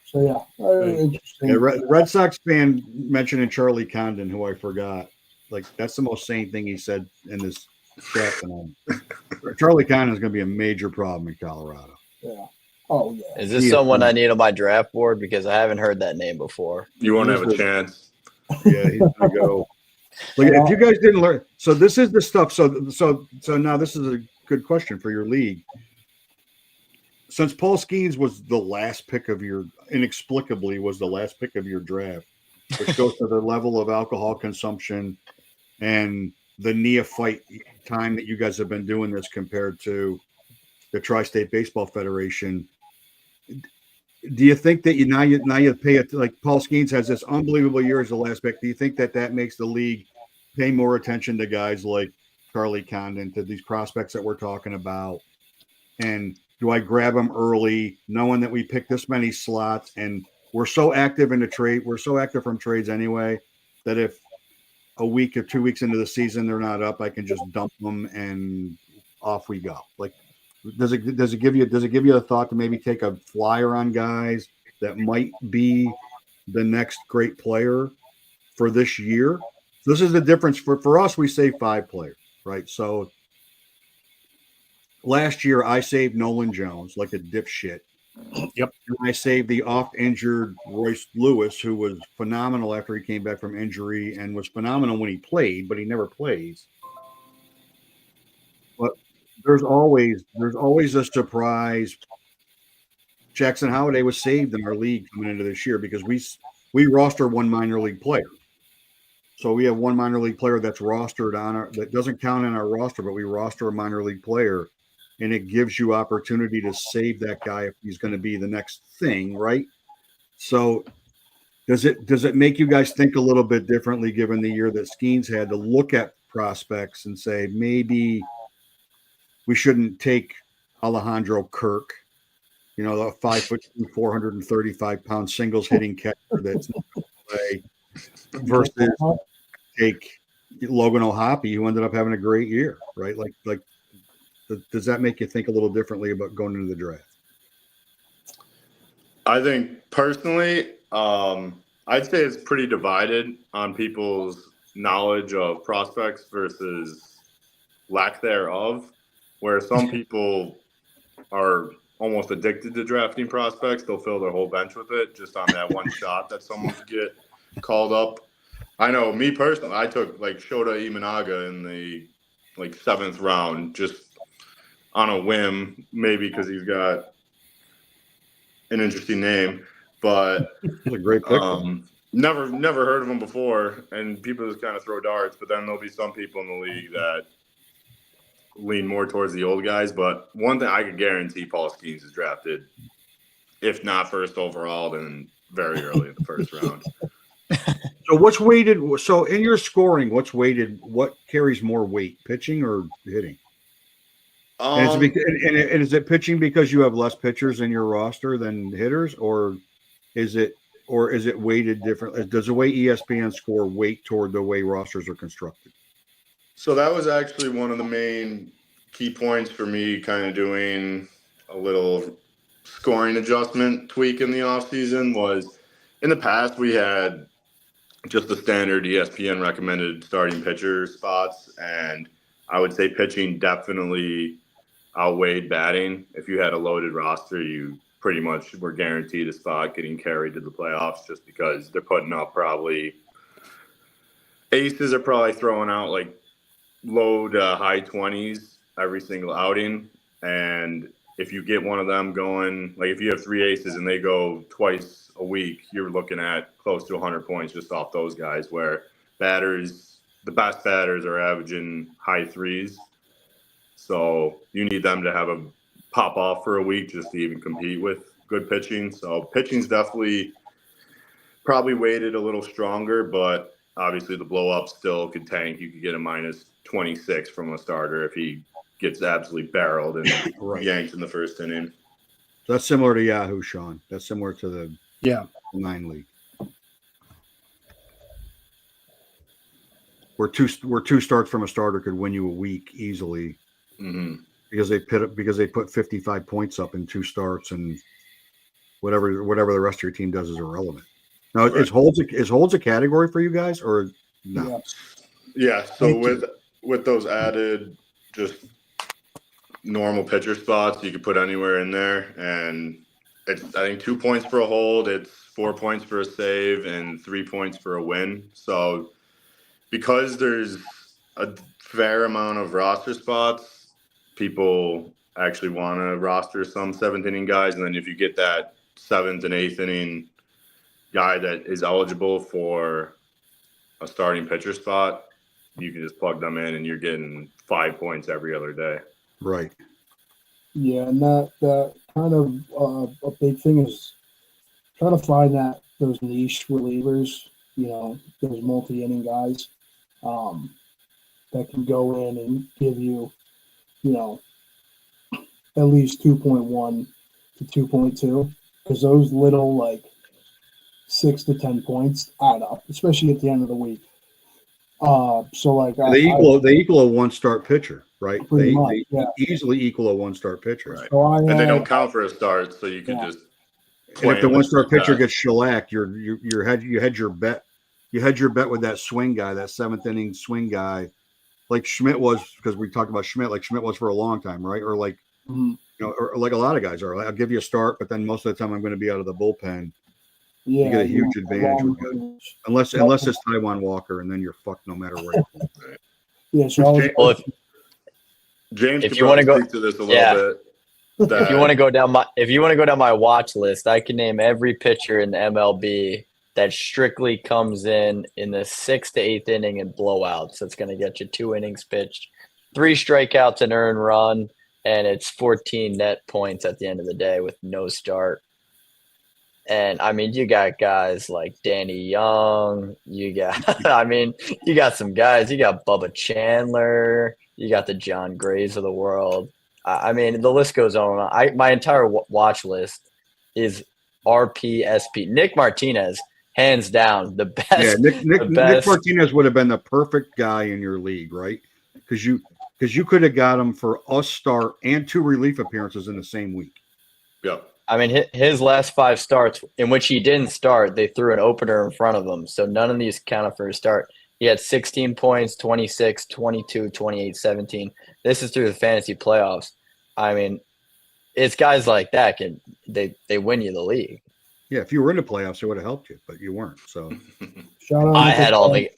So interesting. Yeah, Red Sox fan mentioning Charlie Condon, who I forgot. Like, that's the most sane thing he said in this chat tonight. Charlie Condon is going to be a major problem in Colorado. Yeah. Oh yeah. Is this someone I need on my draft board? Because I haven't heard that name before. You won't have a chance. Yeah, he's going to go. Like, if you guys didn't learn, so this is the stuff. So now this is a good question for your league. Since Paul Skeens was the last pick of your, inexplicably was the last pick of your draft, which goes to the level of alcohol consumption and the neophyte time that you guys have been doing this compared to the Tri-State Baseball Federation. Do you think that now you pay it, like Paul Skeens has this unbelievable year as the last pick? Do you think that makes the league pay more attention to guys like Charlie Condon, to these prospects that we're talking about? And do I grab them early, knowing that we pick this many slots, and we're so active in the trade, we're so active from trades anyway, that if a week or 2 weeks into the season they're not up, I can just dump them and off we go. Like, does it give you a thought to maybe take a flyer on guys that might be the next great player for this year? This is the difference for us. We save 5 players, right? So last year I saved Nolan Jones like a dipshit. Yep. And I saved the oft-injured Royce Lewis, who was phenomenal after he came back from injury and was phenomenal when he played, but he never plays. But there's always a surprise. Jackson Holiday was saved in our league coming into this year because we roster one minor league player. So we have one minor league player that's rostered that doesn't count on our roster, but we roster a minor league player. And it gives you opportunity to save that guy if he's going to be the next thing, right? So does it make you guys think a little bit differently, given the year that Skeens had to look at prospects and say, maybe we shouldn't take Alejandro Kirk a 5'2", 435-pound singles hitting catcher that's not going to play versus take Logan O'Hoppe, who ended up having a great year, right? Like, does that make you think a little differently about going into the draft? I think personally, I'd say it's pretty divided on people's knowledge of prospects versus lack thereof, where some people are almost addicted to drafting prospects. They'll fill their whole bench with it just on that one shot that someone could get called up. I know me personally, I took like Shota Imanaga in the like 7th round just on a whim, maybe because he's got an interesting name, but That's a great pick. never heard of him before, and people just kind of throw darts. But then there'll be some people in the league that lean more towards the old guys. But one thing I could guarantee, Paul Skeens is drafted, if not first overall, then very early in the first round. So what's weighted? So in your scoring, what's weighted? What carries more weight, pitching or hitting? And is it pitching because you have less pitchers in your roster than hitters, or is it weighted differently? Does the way ESPN score weight toward the way rosters are constructed? So that was actually one of the main key points for me, kind of doing a little scoring adjustment tweak in the offseason. Was in the past we had just the standard ESPN recommended starting pitcher spots, and I would say pitching definitely outweighed batting. If you had a loaded roster, you pretty much were guaranteed a spot getting carried to the playoffs, just because they're putting up probably aces are probably throwing out like low to high 20s every single outing. And if you get one of them going, like if you have 3 aces and they go twice a week, you're looking at close to 100 points just off those guys, where batters, the best batters are averaging high 3s. So you need them to have a pop off for a week just to even compete with good pitching. So pitching's definitely probably weighted a little stronger, but obviously the blow up still could tank. You could get a minus 26 from a starter if he gets absolutely barreled and yanked in the first inning. So that's similar to Yahoo, Sean. That's similar to the 9 league. Where two starts from a starter could win you a week easily. Mm-hmm. Because they put 55 points up in 2 starts, and whatever the rest of your team does is irrelevant. Now, is holds a category for you guys, or no? Yeah. So with those added just normal pitcher spots, you could put anywhere in there, and it's I think 2 points for a hold, it's 4 points for a save, and 3 points for a win. So because there's a fair amount of roster spots, people actually want to roster some 7th inning guys. And then if you get that 7th and 8th inning guy that is eligible for a starting pitcher spot, you can just plug them in and you're getting 5 points every other day. Right. Yeah, and that kind of a big thing is trying to find those niche relievers, those multi-inning guys that can go in and give you, at least 2.1 to 2.2, because those little like 6 to 10 points add up, especially at the end of the week. So like they equal a 1-start pitcher, right? They easily equal a 1-start pitcher, right? So and they don't count for a start, so you can just. And if the 1-start pitcher gets shellacked, you had your bet. You had your bet with that swing guy, that 7th inning swing guy, like Schmidt was, because we talked about Schmidt, like Schmidt was for a long time, right? Or like or like a lot of guys are. Like, I'll give you a start, but then most of the time I'm going to be out of the bullpen. Yeah, you get a huge advantage with that. Unless it's Taiwan Walker, and then you're fucked no matter where. Yeah, so James, if you want to go to this a little bit, if you want to go down my watch list, I can name every pitcher in the MLB that strictly comes in the 6th to 8th inning and blowouts. That's going to get you 2 innings pitched, 3 strikeouts, an earned run, and it's 14 net points at the end of the day with no start. And I mean, you got guys like Danny Young. You got some guys. You got Bubba Chandler. You got the John Grays of the world. I mean, the list goes on. My entire watch list is RPSP. Nick Martinez, hands down, the best. Yeah, the best. Nick Martinez would have been the perfect guy in your league, right? Because you could have got him for a start and 2 relief appearances in the same week. Yep. I mean, his last 5 starts in which he didn't start, they threw an opener in front of him. So none of these counted for his start. He had 16 points, 26, 22, 28, 17. This is through the fantasy playoffs. I mean, it's guys like that they win you the league. Yeah, if you were in the playoffs, it would have helped you, but you weren't. So Shout out I to had all the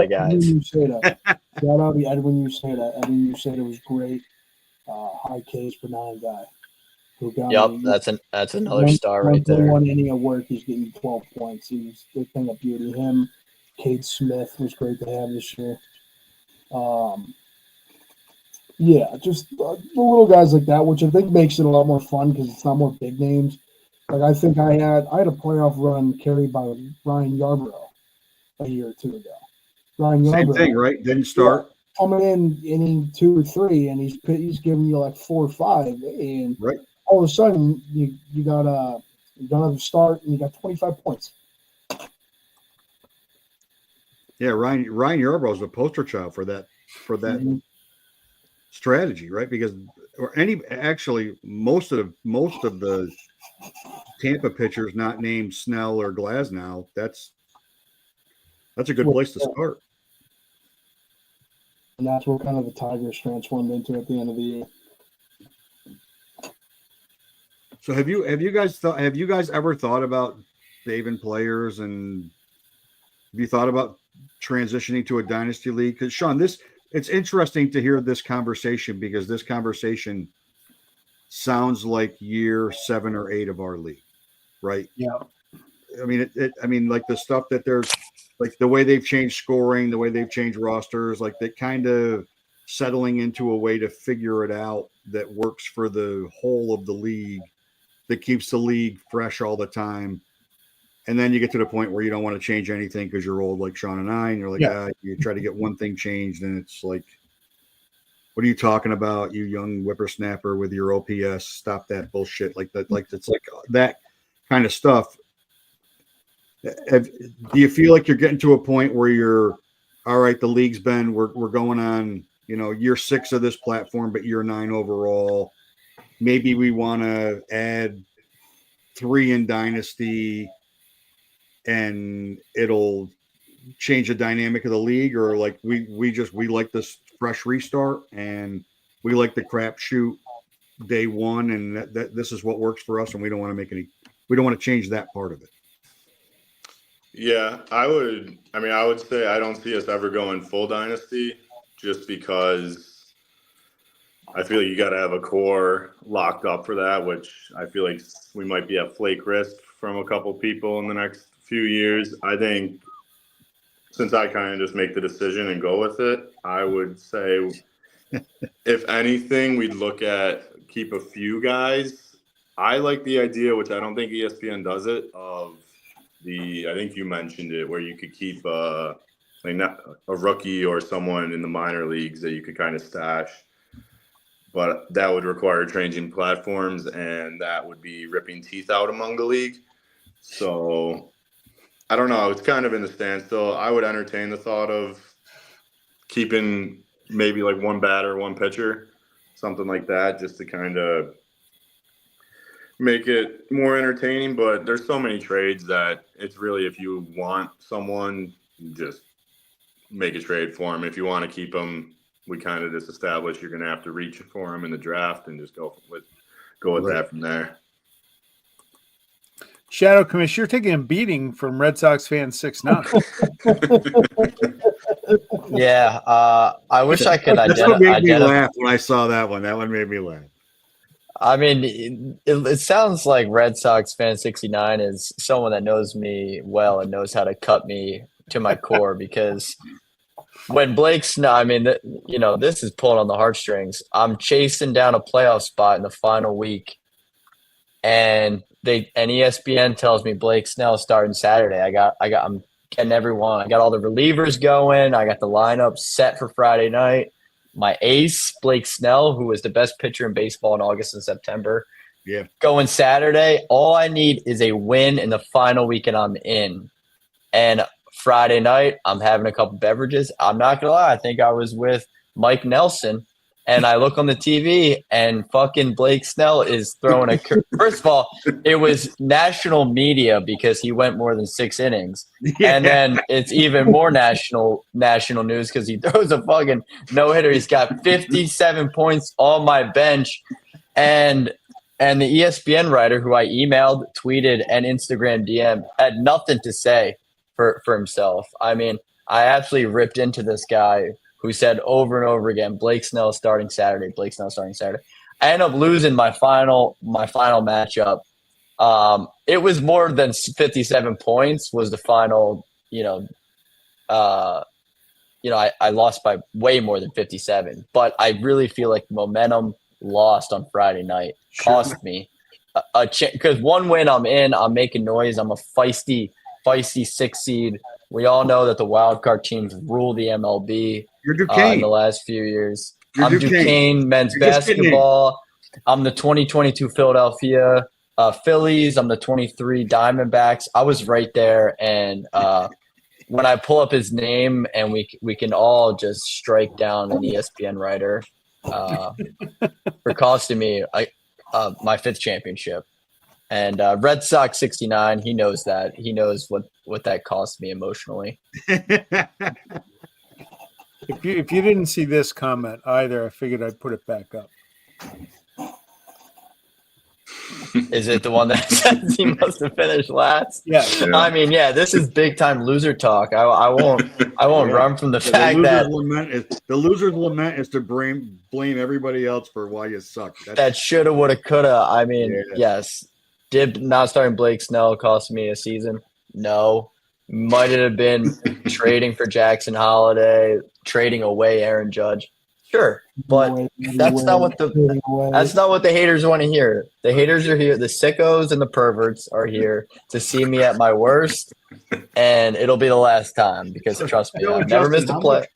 guys. Shout out to Edwin Uceda. Edwin Uceda was great. High K's per 9 guy. Who got Yep, that's another star right there. 1 inning of work, he's getting 12 points. He was the thing of beauty. Him, Cade Smith was great to have this year. Yeah, just the little guys like that, which I think makes it a lot more fun because it's not more big names. Like I think I had a playoff run carried by Ryan Yarbrough a year or 2 ago. Ryan Yarbrough, same thing, right? Didn't start. Coming in inning 2 or 3, and he's giving you like 4 or 5, and right. All of a sudden you got a start and you got 25 points. Yeah, Ryan Yarbrough is a poster child for that strategy, right? Because most of the Tampa pitchers not named Snell or Glasnow, that's a good place to start. And that's what kind of the Tigers transformed into at the end of the year. So have you guys ever thought about saving players, and have you thought about transitioning to a dynasty league? Because Sean, it's interesting to hear this conversation because this conversation sounds like year 7 or 8 of our league, right? Yeah. I mean, like the stuff that there's like the way they've changed scoring, the way they've changed rosters, like they kind of settling into a way to figure it out that works for the whole of the league, that keeps the league fresh all the time. And then you get to the point where you don't want to change anything because you're old like Sean and I, and you're like, you try to get one thing changed, and it's like, what are you talking about, you young whippersnapper with your OPS? Stop that bullshit. Like that, like it's like that kind of stuff. Do you feel like you're getting to a point where you're all right? The league's we're going on, year 6 of this platform, but year 9 overall. Maybe we want to add 3 in dynasty, and it'll change the dynamic of the league, or like we like this fresh restart, and we like the crapshoot day 1, and that this is what works for us, and we don't want to change that part of it. Yeah, I would say I don't see us ever going full dynasty, just because I feel like you got to have a core locked up for that, which I feel like we might be at flake risk from a couple people in the next few years. I think since I kind of just make the decision and go with it, I would say if anything, we'd look at keep a few guys. I like the idea, which I don't think ESPN does it, of I think you mentioned it, where you could keep a rookie or someone in the minor leagues that you could kind of stash. But that would require changing platforms, and that would be ripping teeth out among the league. So I don't know. It's kind of in the standstill. I would entertain the thought of keeping maybe like 1 batter, 1 pitcher, something like that, just to kind of make it more entertaining. But there's so many trades that it's really, if you want someone, just make a trade for them. If you want to keep them, we kind of just establish you're going to have to reach for them in the draft and just go with that from there. Shadow Commissioner, you're taking a beating from Red Sox fan 6'9". Yeah, I wish I could That's what made me laugh when I saw that one. That one made me laugh. I mean, it sounds like Red Sox fan 69 is someone that knows me well and knows how to cut me to my core, because when Blake Snell, I mean, this is pulling on the heartstrings. I'm chasing down a playoff spot in the final week, and ESPN tells me Blake Snell starting Saturday. I'm getting everyone. I got all the relievers going. I got the lineup set for Friday night. my ace, Blake Snell, who was the best pitcher in baseball in August and September. Yeah. Going Saturday, all I need is a win in the final weekend I'm in. And Friday night, I'm having a couple beverages. I'm not going to lie. I think I was with Mike Nelson. And I look on the TV, and fucking Blake Snell is throwing first of all, it was national media because he went more than 6 innings. Yeah. And then it's even more national news because he throws a fucking no-hitter. He's got 57 points on my bench. And the ESPN writer who I emailed, tweeted, and Instagram DM had nothing to say for himself. I mean, I absolutely ripped into this guy who said over and over again, Blake Snell starting Saturday, Blake Snell starting Saturday. I ended up losing my final matchup. It was more than 57 points was the final, I lost by way more than 57. But I really feel like momentum lost on Friday night cost me a chance, because one win I'm in, I'm making noise. I'm a feisty 6 seed. We all know that the wild card teams rule the MLB in the last few years. I'm Duquesne men's basketball. I'm the 2022 Philadelphia Phillies. I'm the 23 Diamondbacks. I was right there, and when I pull up his name, and we can all just strike down an ESPN writer for costing me my 5th championship. And Red Sox 69, he knows that. He knows what that cost me emotionally. If you didn't see this comment either, I figured I'd put it back up. Is it the one that says he must have finished last? Yeah. I mean, yeah, this is big time loser talk. I won't run from the fact that the loser's lament is to blame everybody else for why you suck. That shoulda, woulda, coulda. I mean, yes. Did not starting Blake Snell cost me a season? No. Might it have been trading for Jackson Holiday, trading away Aaron Judge? Sure, but that's not what the haters want to hear. The haters are here. The sickos and the perverts are here to see me at my worst, and it'll be the last time because trust me, I've never missed a play.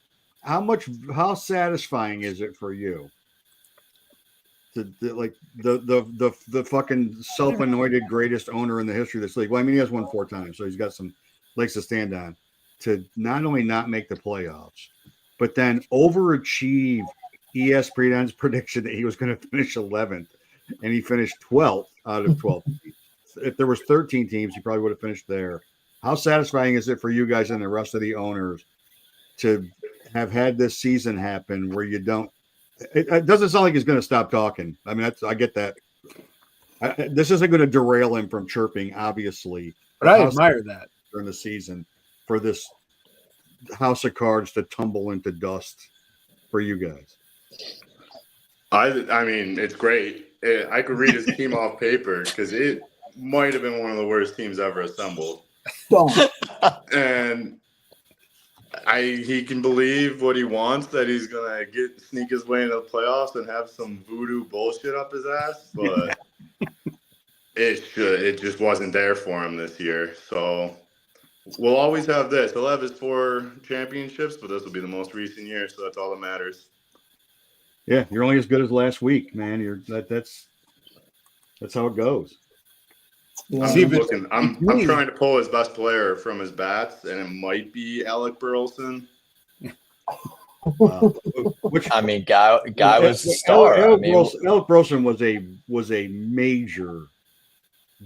How satisfying is it for you? The fucking self-anointed greatest owner in the history of this league. Well, I mean, he has won 4 times, so he's got some legs to stand on. To not only not make the playoffs, but then overachieve ESPN's prediction that he was going to finish 11th, and he finished 12th out of 12 teams. If there was 13 teams, he probably would have finished there. How satisfying is it for you guys and the rest of the owners to have had this season happen where you don't? It doesn't sound like he's going to stop talking. I mean, I get that. This isn't going to derail him from chirping, obviously. But I admire that during the season for this house of cards to tumble into dust for you guys. I mean, it's great. I could read his team off paper because it might have been one of the worst teams ever assembled. And he can believe what he wants, that he's gonna sneak his way into the playoffs and have some voodoo bullshit up his ass, but it just wasn't there for him this year. So we'll always have this. He'll have his 4 championships, but this will be the most recent year, so that's all that matters. Yeah, you're only as good as last week, man. That's how it goes. Yeah. I'm trying to pull his best player from his bats, and it might be Alec Burleson. Wow. I mean, guy was a star. Alec Burleson was a major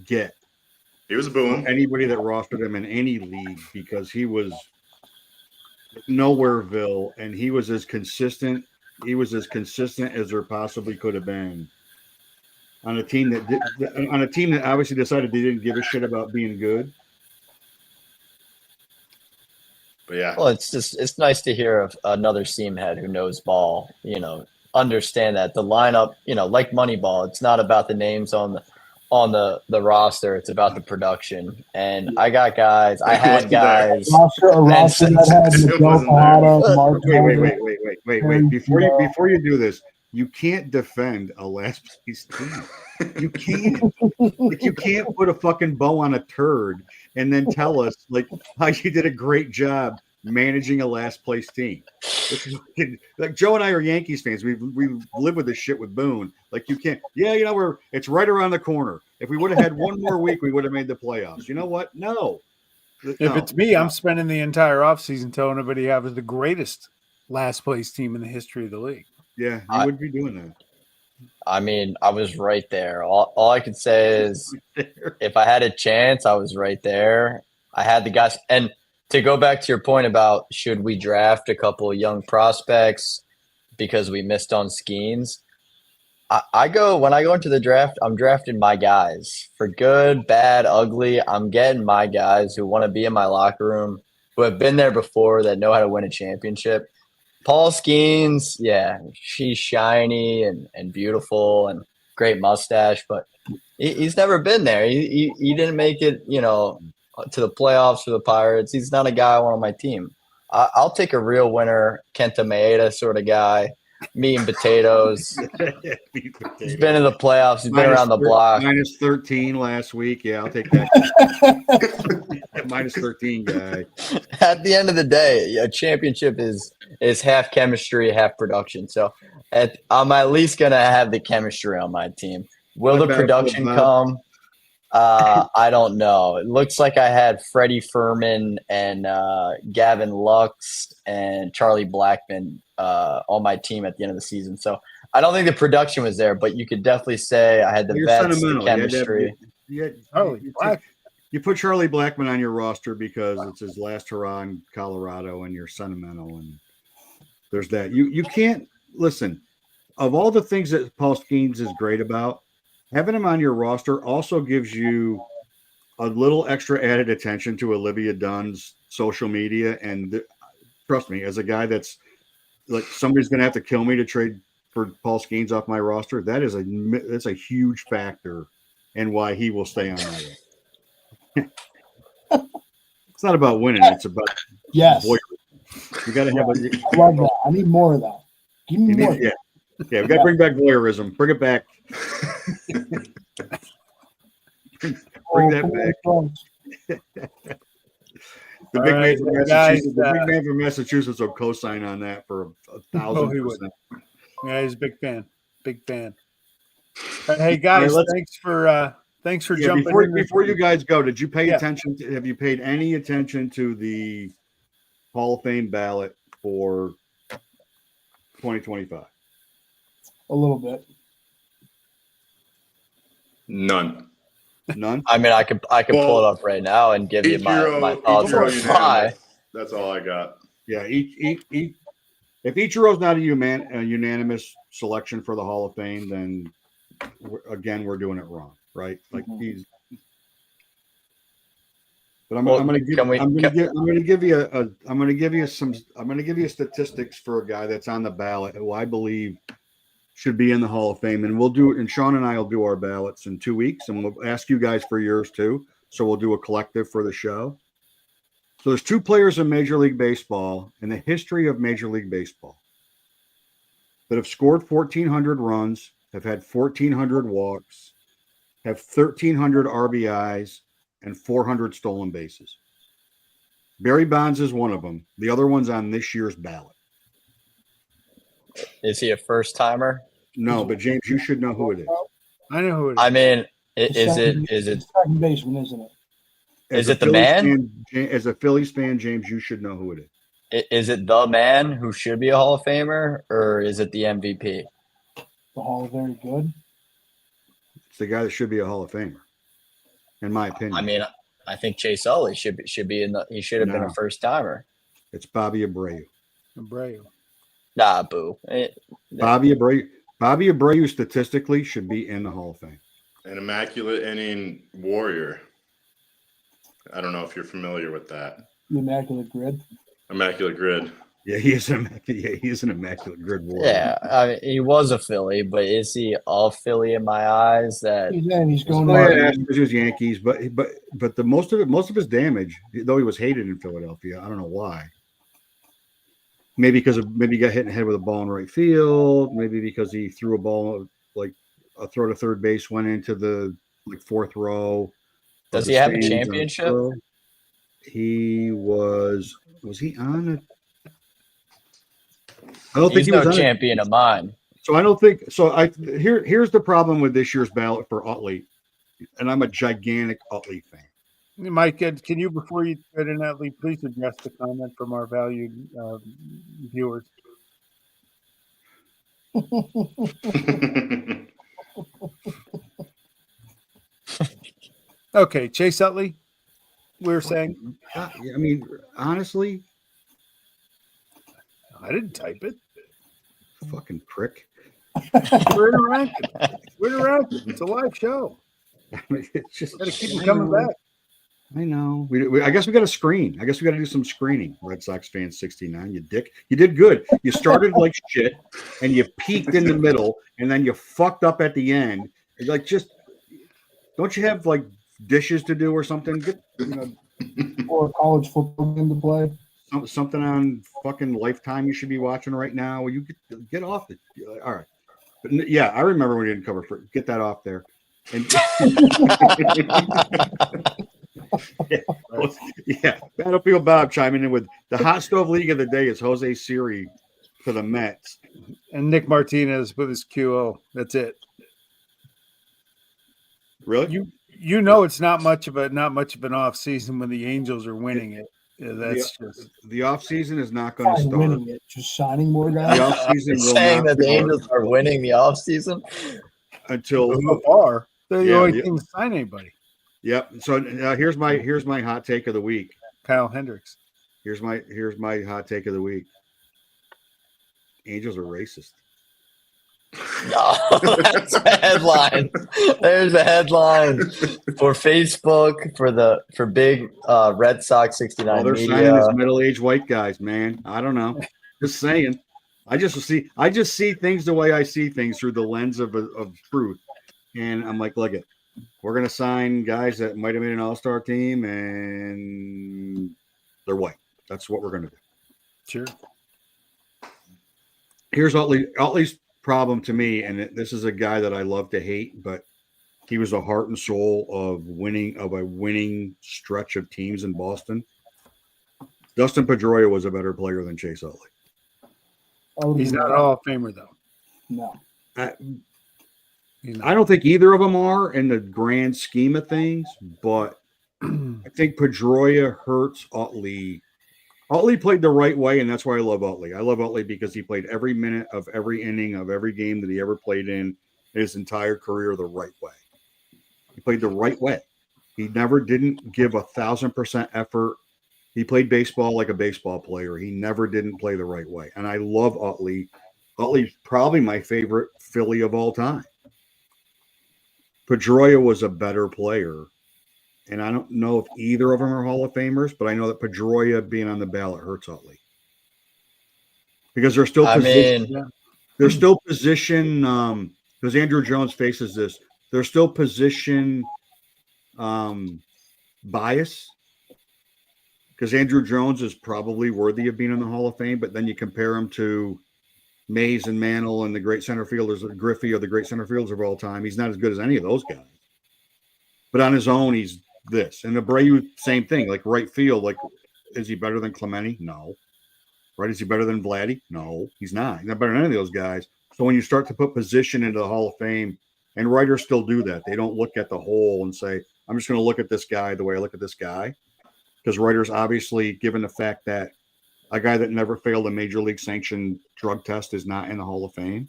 get. He was a boom. Anybody that rostered him in any league, because he was nowhereville, and he was as consistent. He was as consistent as there possibly could have been on a team that obviously decided they didn't give a shit about being good. But yeah, well, it's nice to hear of another seam head who knows ball. Understand that the lineup, like Moneyball, it's not about the names on the roster. It's about the production. And I got guys. I had guys. Roster that had Miguel Tejada, Mark. Wait. Before you do this, you can't defend a last place team. You can't. You can't put a fucking bow on a turd and then tell us how you did a great job managing a last place team. Like Joe and I are Yankees fans. We live with this shit with Boone. Like you can't. Yeah, it's right around the corner. If we would have had one more week, we would have made the playoffs. You know what? No. If it's me, I'm spending the entire offseason telling everybody I was the greatest last place team in the history of the league. Yeah, you would be doing that. I mean, I was right there. All I could say is if I had a chance, I was right there. I had the guys. And to go back to your point about should we draft a couple of young prospects because we missed on Skeens, when I go into the draft, I'm drafting my guys for good, bad, ugly. I'm getting my guys who want to be in my locker room, who have been there before, that know how to win a championship. Paul Skeens, yeah, she's shiny and beautiful and great mustache, but he's never been there. He didn't make it, to the playoffs for the Pirates. He's not a guy I want on my team. I'll take a real winner, Kenta Maeda sort of guy, meat and potatoes. He's been in the playoffs. He's been around the block. Minus 13 last week. Yeah, I'll take that. Minus 13 guy. At the end of the day, a championship is half chemistry, half production. So I'm at least going to have the chemistry on my team. Will the production come? I don't know. It looks like I had Freddie Furman and Gavin Lux and Charlie Blackmon on my team at the end of the season. So I don't think the production was there, but you could definitely say I had the vets, the chemistry. You put Charlie Blackmon on your roster because it's his last hurrah in Colorado and you're sentimental, and there's that. You can't listen. Of all the things that Paul Skeens is great about, having him on your roster also gives you a little extra added attention to Olivia Dunn's social media. And trust me, as a guy that's like somebody's going to have to kill me to trade for Paul Skeens off my roster, that's a huge factor in why he will stay on my list. It's not about winning; it's about voyeurism. You got to have I love that. I need more of that. Give me more. Yeah, we got to bring back voyeurism. Bring it back. bring that back. The big man from Massachusetts will co-sign on that for 1,000%. Yeah, he's a big fan. Big fan. Hey guys, thanks for jumping in. Before you guys go, did you pay attention? Have you paid any attention to the Hall of Fame ballot for 2025? A little bit. None. I mean, I could pull it up right now and give you my thoughts on why. That's all I got. Yeah, if Ichiro's not a unanimous selection for the Hall of Fame, then we're doing it wrong, right? Like he's. But I'm going to give you statistics for a guy that's on the ballot who I believe should be in the Hall of Fame, and we'll do it. And Sean and I will do our ballots in 2 weeks, and we'll ask you guys for yours too. So we'll do a collective for the show. So there's two players in Major League Baseball in the history of Major League Baseball that have scored 1,400 runs, have had 1,400 walks, have 1,300 RBIs, and 400 stolen bases. Barry Bonds is one of them. The other one's on this year's ballot. Is he a first timer? No, but James, you should know who it is. I know who it is. I mean, is it second baseman, isn't it? Is it the man? As a Phillies fan, James, you should know who it is. Is it the man who should be a Hall of Famer, or is it the MVP? The Hall of Very Good. It's the guy that should be a Hall of Famer, in my opinion. I mean, I think Chase Utley should be in the. He should have been a first timer. It's Bobby Abreu. Nah, boo. Bobby Abreu statistically should be in the Hall of Fame. An immaculate inning warrior. I don't know if you're familiar with that. The Immaculate Grid. Immaculate Grid. Yeah, he is an immaculate grid warrior. Yeah, I mean, he was a Philly, but is he a Philly in my eyes? That he's going to his Yankees, but the most of his damage, though he was hated in Philadelphia, I don't know why. Maybe because he got hit in the head with a ball in right field. Maybe because he threw a ball like a throw to third base went into the fourth row. Does he have a championship? He was Was he on it? I don't think He's he no was on it. champion of mine. So I don't think so. Here's the problem with this year's ballot for Utley, and I'm a gigantic Utley fan. Mike, can you, before you get in that lead, please address the comment from our valued viewers? Okay, Chase Utley, we were saying. I mean, honestly, I didn't type it. fucking prick. We're interactive. It's a live show. I mean, it's just Got to keep them coming back. I know. I guess we got to screen. I guess we got to do some screening. Red Sox fan 69. You dick. You did good. You started like shit, and you peaked in the middle, and then you fucked up at the end. Like, just don't you have like dishes to do or something? Get, Or a college football game to play. Something on fucking Lifetime you should be watching right now. You get off it. All right. But yeah, I remember we didn't cover for get that off there. And yeah, Battlefield Bob chiming in with the hot stove league of the day is Jose Siri for the Mets and Nick Martinez with his QO. That's it. Really? You know it's not much of an off season when the Angels are winning it. Yeah, that's just the off season is not going to start. Winning it, just signing more guys. The off season will saying not that the start Angels are winning the off season until so far. They're the only team to sign anybody. Yep. So here's my hot take of the week. Kyle Hendricks. Here's my hot take of the week. Angels are racist. No, that's a headline. There's a headline for Facebook for big Red Sox 69 they're media. signing as middle-aged white guys, man. I don't know. Just saying. I just see things the way I see things through the lens of truth, and I'm like, look it. We're gonna sign guys that might have made an all-star team, and they're white. That's what we're gonna do. Sure. Here's Utley's problem to me, and this is a guy that I love to hate, but he was the heart and soul of a winning stretch of teams in Boston. Dustin Pedroia was a better player than Chase Utley. He's not a Hall of Famer, though. No. I don't think either of them are in the grand scheme of things, but I think Pedroia hurts Utley. Utley played the right way, and that's why I love Utley. I love Utley because he played every minute of every inning of every game that he ever played in his entire career the right way. He played the right way. He never didn't give 1,000% effort. He played baseball like a baseball player. He never didn't play the right way. And I love Utley. Utley's probably my favorite Philly of all time. Pedroia was a better player. And I don't know if either of them are Hall of Famers, but I know that Pedroia being on the ballot hurts Utley. Because they're still position because Andrew Jones faces this. They're still position bias. Because Andrew Jones is probably worthy of being in the Hall of Fame, but then you compare him to Mays and Mantle and the great center fielders, Griffey are the great center fielders of all time. He's not as good as any of those guys. But on his own, he's this. And Abreu, same thing, like right field. Like, is he better than Clemente? No. Right? Is he better than Vladdy? No, he's not. He's not better than any of those guys. So when you start to put position into the Hall of Fame, and writers still do that, they don't look at the whole and say, I'm just going to look at this guy the way I look at this guy. Because writers, obviously, given the fact that a guy that never failed a major league sanctioned drug test is not in the Hall of Fame,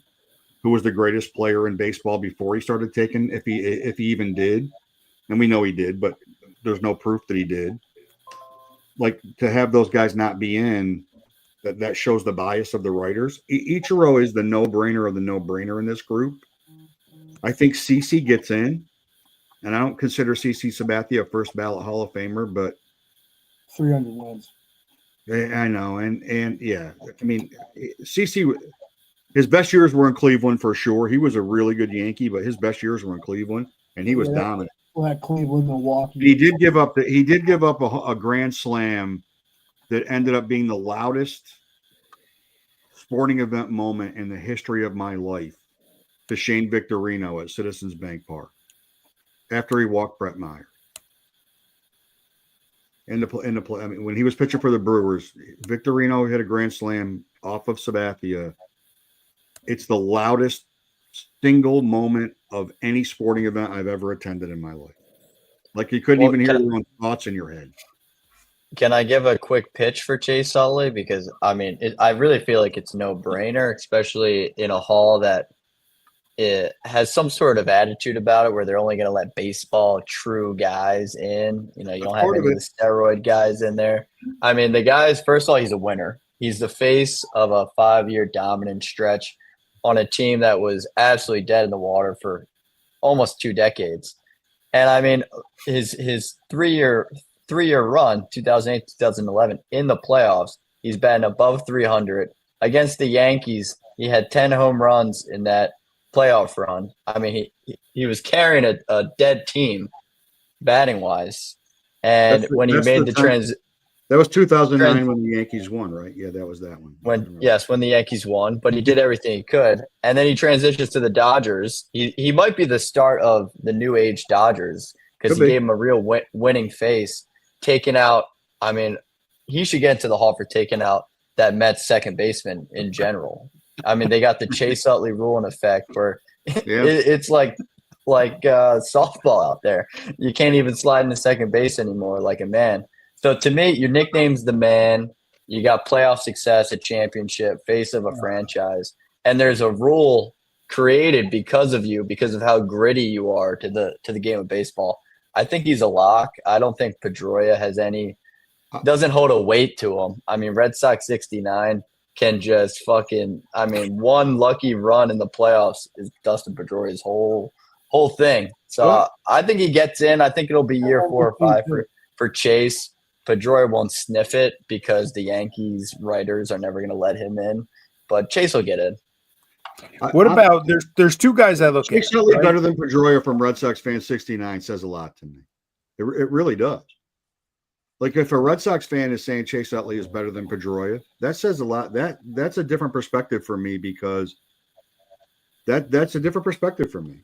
who was the greatest player in baseball before he started taking, if he even did. And we know he did, but there's no proof that he did. Like, to have those guys not be in, that shows the bias of the writers. Ichiro is the no-brainer of the no-brainer in this group. I think CeCe gets in, and I don't consider CeCe Sabathia a first ballot Hall of Famer, but 300 wins. I know, and yeah, I mean, CeCe, his best years were in Cleveland for sure. He was a really good Yankee, but his best years were in Cleveland, and he was dominant. Well, that Cleveland, Milwaukee. He did give up a grand slam that ended up being the loudest sporting event moment in the history of my life to Shane Victorino at Citizens Bank Park after he walked Brett Meyer. in the play. I mean, when he was pitching for the Brewers, Victorino hit a grand slam off of Sabathia. It's the loudest single moment of any sporting event I've ever attended in my life. Like you couldn't even hear your own thoughts in your head. Can I give a quick pitch for Chase Utley? Because I mean, I really feel like it's no brainer, especially in a hall that it has some sort of attitude about it, where they're only going to let baseball true guys in. You know, you don't have any of the steroid guys in there. I mean, the guy's, first of all, he's a winner. He's the face of a 5-year dominant stretch on a team that was absolutely dead in the water for almost 2 decades. And I mean, his three-year run, 2008, 2011, in the playoffs, he's been above 300. Against the Yankees, he had 10 home runs in that playoff run. I mean, he was carrying a dead team batting-wise. And when he made the transition. That was 2009 when the Yankees won, right? Yeah, that was that one. When the Yankees won, but he did everything he could. And then he transitions to the Dodgers. He might be the start of the new age Dodgers because he gave him a real winning face, taking out – I mean, he should get into the Hall for taking out that Mets second baseman in general. I mean, they got the Chase Utley rule in effect where it's like softball out there. You can't even slide into second base anymore like a man. So to me, your nickname's the man. You got playoff success, a championship, face of a franchise, and there's a rule created because of you, because of how gritty you are to the game of baseball. I think he's a lock. I don't think Pedroia has doesn't hold a weight to him. I mean, Red Sox 69 can just fucking. I mean, one lucky run in the playoffs is Dustin Pedroia's whole thing. So I think he gets in. I think it'll be year 4 or 5 for Chase. Pedroia won't sniff it because the Yankees writers are never going to let him in, but Chase will get in. What about there's 2 guys I look at. Chase Utley better than Pedroia from Red Sox fan 69 says a lot to me. It really does. Like if a Red Sox fan is saying Chase Utley is better than Pedroia, that says a lot. That's a different perspective for me because that's a different perspective for me.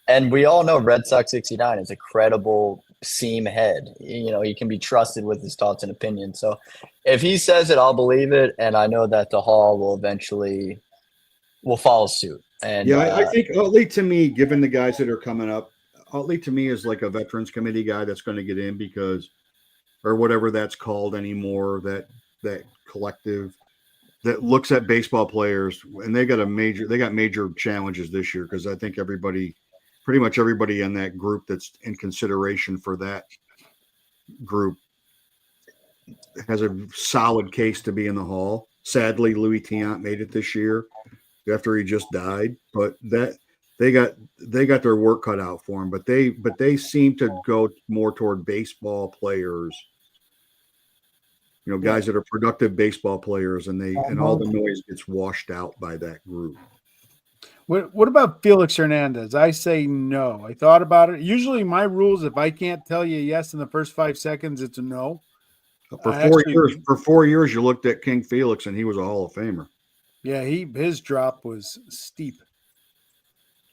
And we all know Red Sox 69 is a credible seam head. You know, he can be trusted with his thoughts and opinions. So if he says it, I'll believe it. And I know that the Hall will follow suit. And I think Utley, to me, given the guys that are coming up, Utley to me is like a Veterans Committee guy that's going to get in because, or whatever that's called anymore, that collective that looks at baseball players, and they got major challenges this year because I think pretty much everybody in that group that's in consideration for that group has a solid case to be in the Hall. Sadly, Louis Tiant made it this year after he just died, but that they got their work cut out for him. But they seem to go more toward baseball players, you know, guys that are productive baseball players, and all the noise gets washed out by that group. What about Felix Hernandez? I say no. I thought about it. Usually my rules, if I can't tell you yes in the first 5 seconds, it's a no. For 4 years, you looked at King Felix, and he was a Hall of Famer. Yeah, his drop was steep.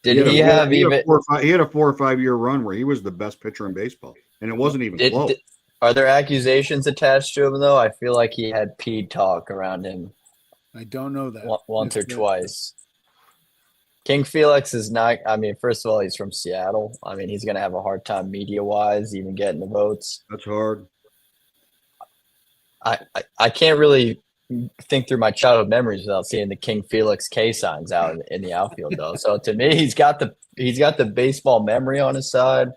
He had a 4 or 5 year run where he was the best pitcher in baseball, and it wasn't even close. Are there accusations attached to him though? I feel like he had pee talk around him. I don't know that once or twice. King Felix is not. I mean, first of all, he's from Seattle. I mean, he's going to have a hard time media-wise even getting the votes. That's hard. I can't really think through my childhood memories without seeing the King Felix K signs out in the outfield, though. So to me, he's got the baseball memory on his side.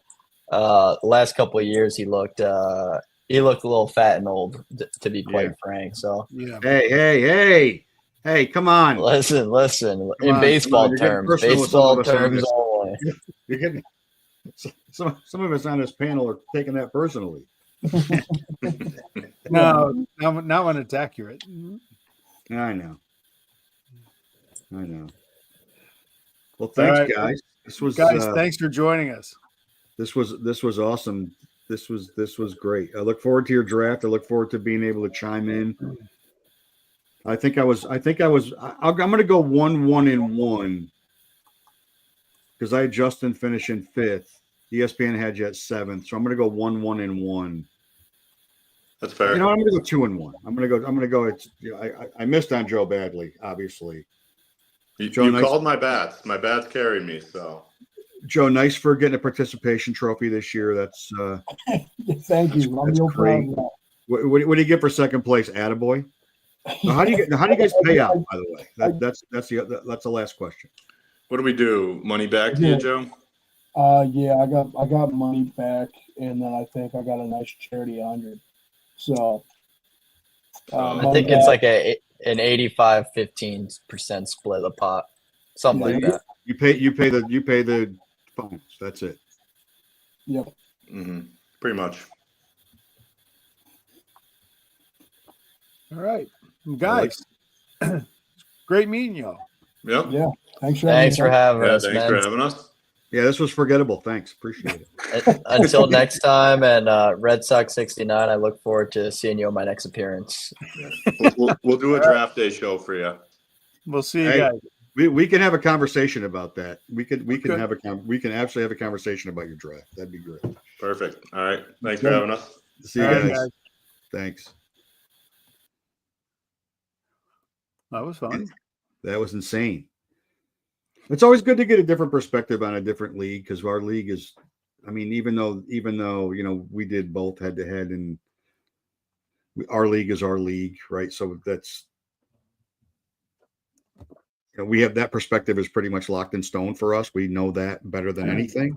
The last couple of years, he looked a little fat and old, to be quite frank. So Hey, come on. Listen. In baseball terms only. You're getting some of us on this panel are taking that personally. No, not when it's accurate. I know. Well, thanks, guys. Thanks for joining us. This was awesome. This was great. I look forward to your draft. I look forward to being able to chime in. I'm going to go 1-1-1 because I had Justin finishing 5th. ESPN had you at 7th, so I'm going to go 1-1-1. That's fair. I'm going to go 2-1. I'm going to go. It's I missed on Joe badly, obviously. You Nice. called my bats. My bats carried me. So Joe, nice for getting a participation trophy this year. That's Thank you. I'm that's real proud great. of that. What do you get for second place, attaboy? Now, how do you guys pay out? By the way, that's the last question. what do we do? Money back to you, Joe? Yeah, I got money back, and then I think I got a nice charity 100. So I think it's like an 85-15% split of the pot, something like that. You pay the fines. That's it. Yep. Mm-hmm. Pretty much. All right, guys. Great meeting y'all. Yep. Yeah. Thanks for having us, Thanks man. for having us. Yeah, this was forgettable. Thanks, appreciate it. Until next time, and Red Sox 69. I look forward to seeing you on my next appearance. We'll do a draft day show for you. We'll see you guys. We can have a conversation about that. We can absolutely have a conversation about your draft. That'd be great. Perfect. All right. Thanks for having us. See you guys. Thanks. That was fun. That was insane. It's always good to get a different perspective on a different league because our league is, I mean, even though we did both head to head, and our league is our league, right? So that's we have that perspective is pretty much locked in stone for us. We know that better than anything.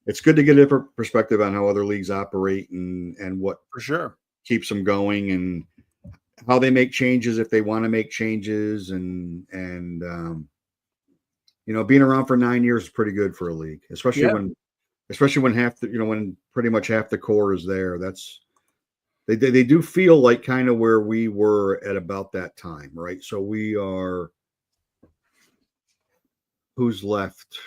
It's good to get a different perspective on how other leagues operate and what For sure. keeps them going and how they make changes if they want to make changes and being around for 9 years is pretty good for a league, especially when when pretty much half the core is there. They do feel like kind of where we were at about that time, right? So we are. Who's left?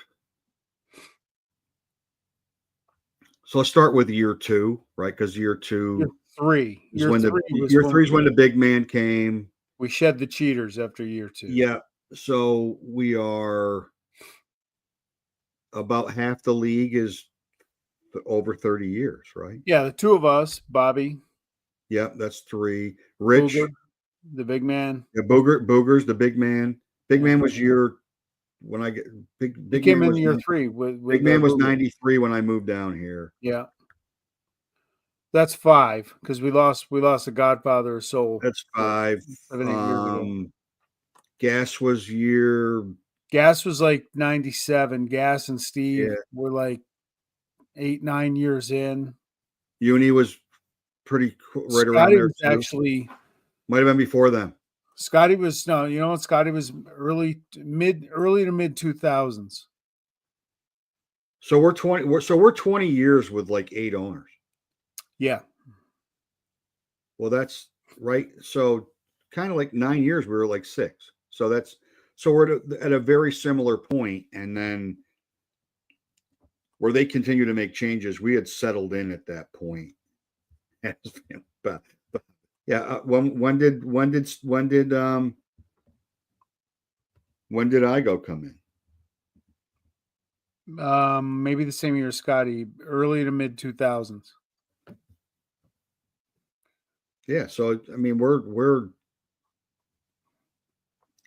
So let's start with year 2, right? Because year 2, Year 3 is when the big man came. We shed the cheaters after year 2. Yeah. So we are about half the league is over 30 years, right? Yeah, the two of us, Bobby. Yeah, that's 3. Rich, Booger, the big man. Yeah, Booger's the big man. Big man was when I get big came man in was year 3 with big man was Booger. 93 when I moved down here. Yeah. That's 5 because we lost the Godfather of Soul. That's 5. 7, 8 years ago. Gas was like 97. Gas and Steve were like 8, 9 years in. Uni was pretty right Scotty around there. Was actually might have been before them. Scotty was Scotty was early to mid 2000s. So we're 20 years with like 8 owners. Yeah. Well, that's right. So kind of like 9 years, we were like 6. So we're at a very similar point, and then where they continue to make changes, we had settled in at that point. But yeah, when did Igo come in? Maybe the same year as Scotty, early to mid 2000s. Yeah, so I mean we're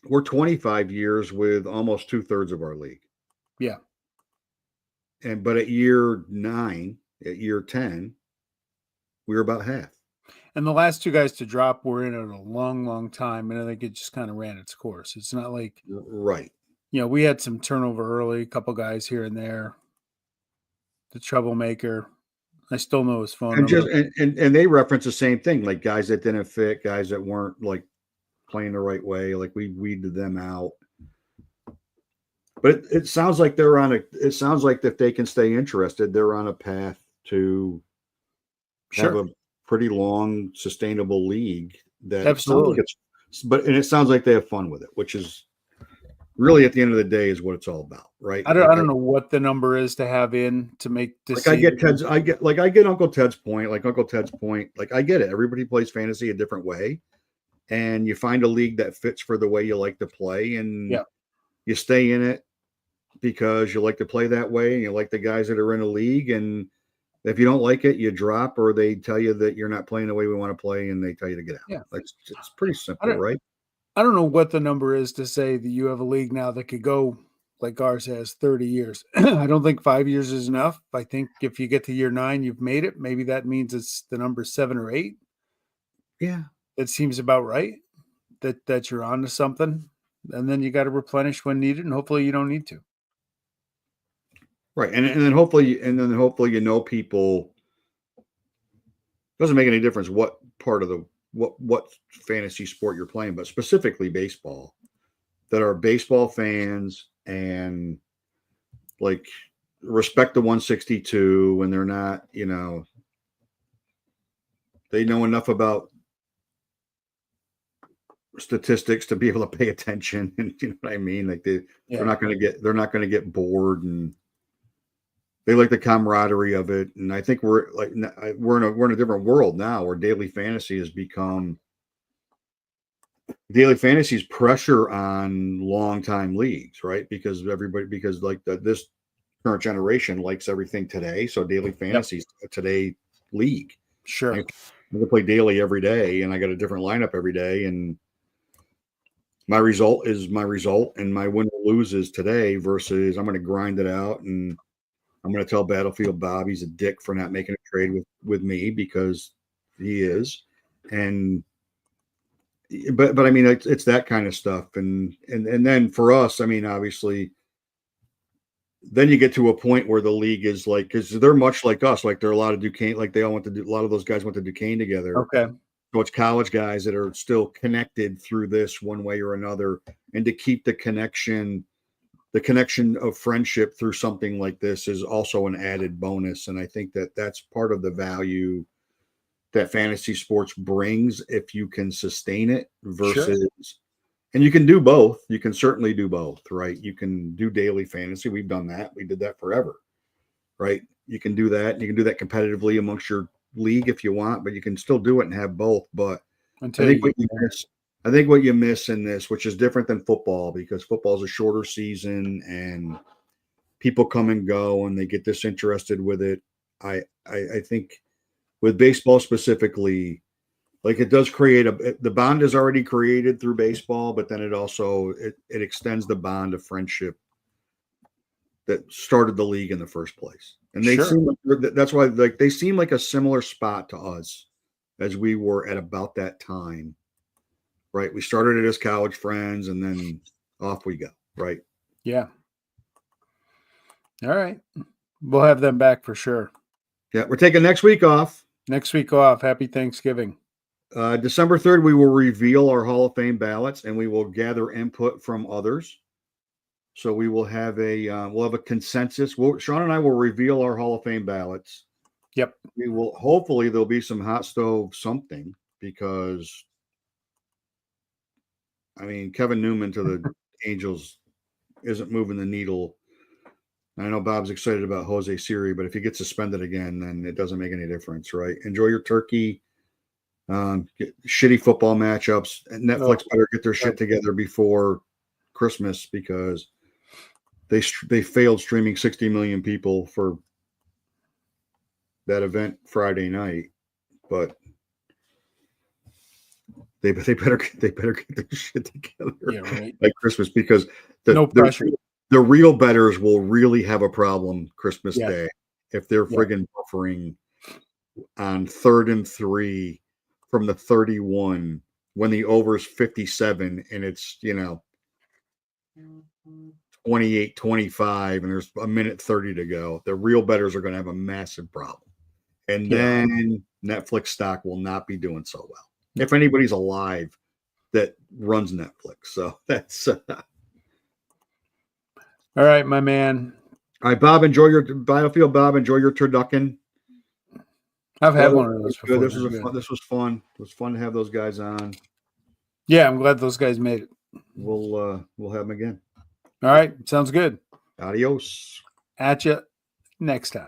25 years with almost 2/3 of our league. Yeah. But at year 9, at year 10, we were about half. And the last 2 guys to drop were in it a long, long time, and I think it just kind of ran its course. It's not like right. We had some turnover early, a couple guys here and there. The troublemaker, I still know his phone number. And they reference the same thing, like guys that didn't fit, guys that weren't like playing the right way, like we weeded them out. But it sounds like it sounds like if they can stay interested, they're on a path to have a pretty long, sustainable league that absolutely. And it sounds like they have fun with it, which is really at the end of the day is what it's all about, right? I don't know what the number is to have in to make this. I get Uncle Ted's point. Like Uncle Ted's point, like I get it. Everybody plays fantasy a different way, and you find a league that fits for the way you like to play, and you stay in it because you like to play that way, and you like the guys that are in a league, and If you don't like it, you drop, or they tell you that you're not playing the way we want to play, and they tell you to get out. Yeah. Like, it's pretty simple, right? I don't know what the number is to say that you have a league now that could go like ours has 30 years. I don't think 5 years is enough. I think if you get to year 9, you've made it. Maybe that means it's the number 7 or 8. Yeah. That seems about right. That you're on to something. And then you got to replenish when needed, and hopefully you don't need to. Right. And then hopefully you know people. Doesn't make any difference what part of what fantasy sport you're playing, but specifically baseball, that are baseball fans and like respect the 162 when they're not, they know enough about statistics to be able to pay attention, and you know what I mean? Like they're not going to get bored, and they like the camaraderie of it. And I think we're in a different world now where daily fantasy's pressure on long time leagues, right? Because this current generation likes everything today. So daily fantasy's a today league. Sure. I can play daily every day, and I got a different lineup every day, and my result is my result, and my win or lose is today versus I'm going to grind it out, and I'm going to tell Battlefield Bob he's a dick for not making a trade with me, because he is. But I mean, it's that kind of stuff. And then for us, I mean, obviously, then you get to a point where the league is like, because they're much like us, like there are a lot of Duquesne, like a lot of those guys went to Duquesne together. Okay. So it's college guys that are still connected through this one way or another. And to keep the connection of friendship through something like this is also an added bonus. And I think that's part of the value that fantasy sports brings, if you can sustain it versus, sure. And you can do both. You can certainly do both, right? You can do daily fantasy. We've done that. We did that forever, right? You can do that. You can do that competitively amongst your league if you want, but you can still do it and have both. But I think what you miss in this, which is different than football, because football is a shorter season and people come and go and they get disinterested with it. I think with baseball specifically, like it does create the bond is already created through baseball, but then it extends the bond of friendship that started the league in the first place. And they that's why they seem like a similar spot to us as we were at about that time. Right. We started it as college friends, and then off we go. Right. Yeah. All right. We'll have them back for sure. Yeah. We're taking next week off. Happy Thanksgiving. December 3rd, we will reveal our Hall of Fame ballots, and we will gather input from others. So we will have we'll have a consensus. Sean and I will reveal our Hall of Fame ballots. Yep. We will, hopefully there'll be some hot stove something, because I mean, Kevin Newman to the Angels isn't moving the needle. I know Bob's excited about Jose Siri, but if he gets suspended again, then it doesn't make any difference, right? Enjoy your turkey. Shitty football matchups. Netflix better get their shit together before Christmas, because they failed streaming 60 million people for that event Friday night, but they better get their shit together by Christmas, because the real bettors will really have a problem Christmas Day if they're friggin' buffering on 3rd and 3 from the 31 when the over's 57 and it's 28-25 and there's a minute 30 to go. The real bettors are going to have a massive problem, and then Netflix stock will not be doing so well, if anybody's alive that runs Netflix. So that's all right, my man. All right, Bob, enjoy your Battlefield. Bob, enjoy your turducken. I've had one of those before. This was fun. It was fun to have those guys on. Yeah, I'm glad those guys made it. We'll have them again. All right, sounds good. Adios. At you next time.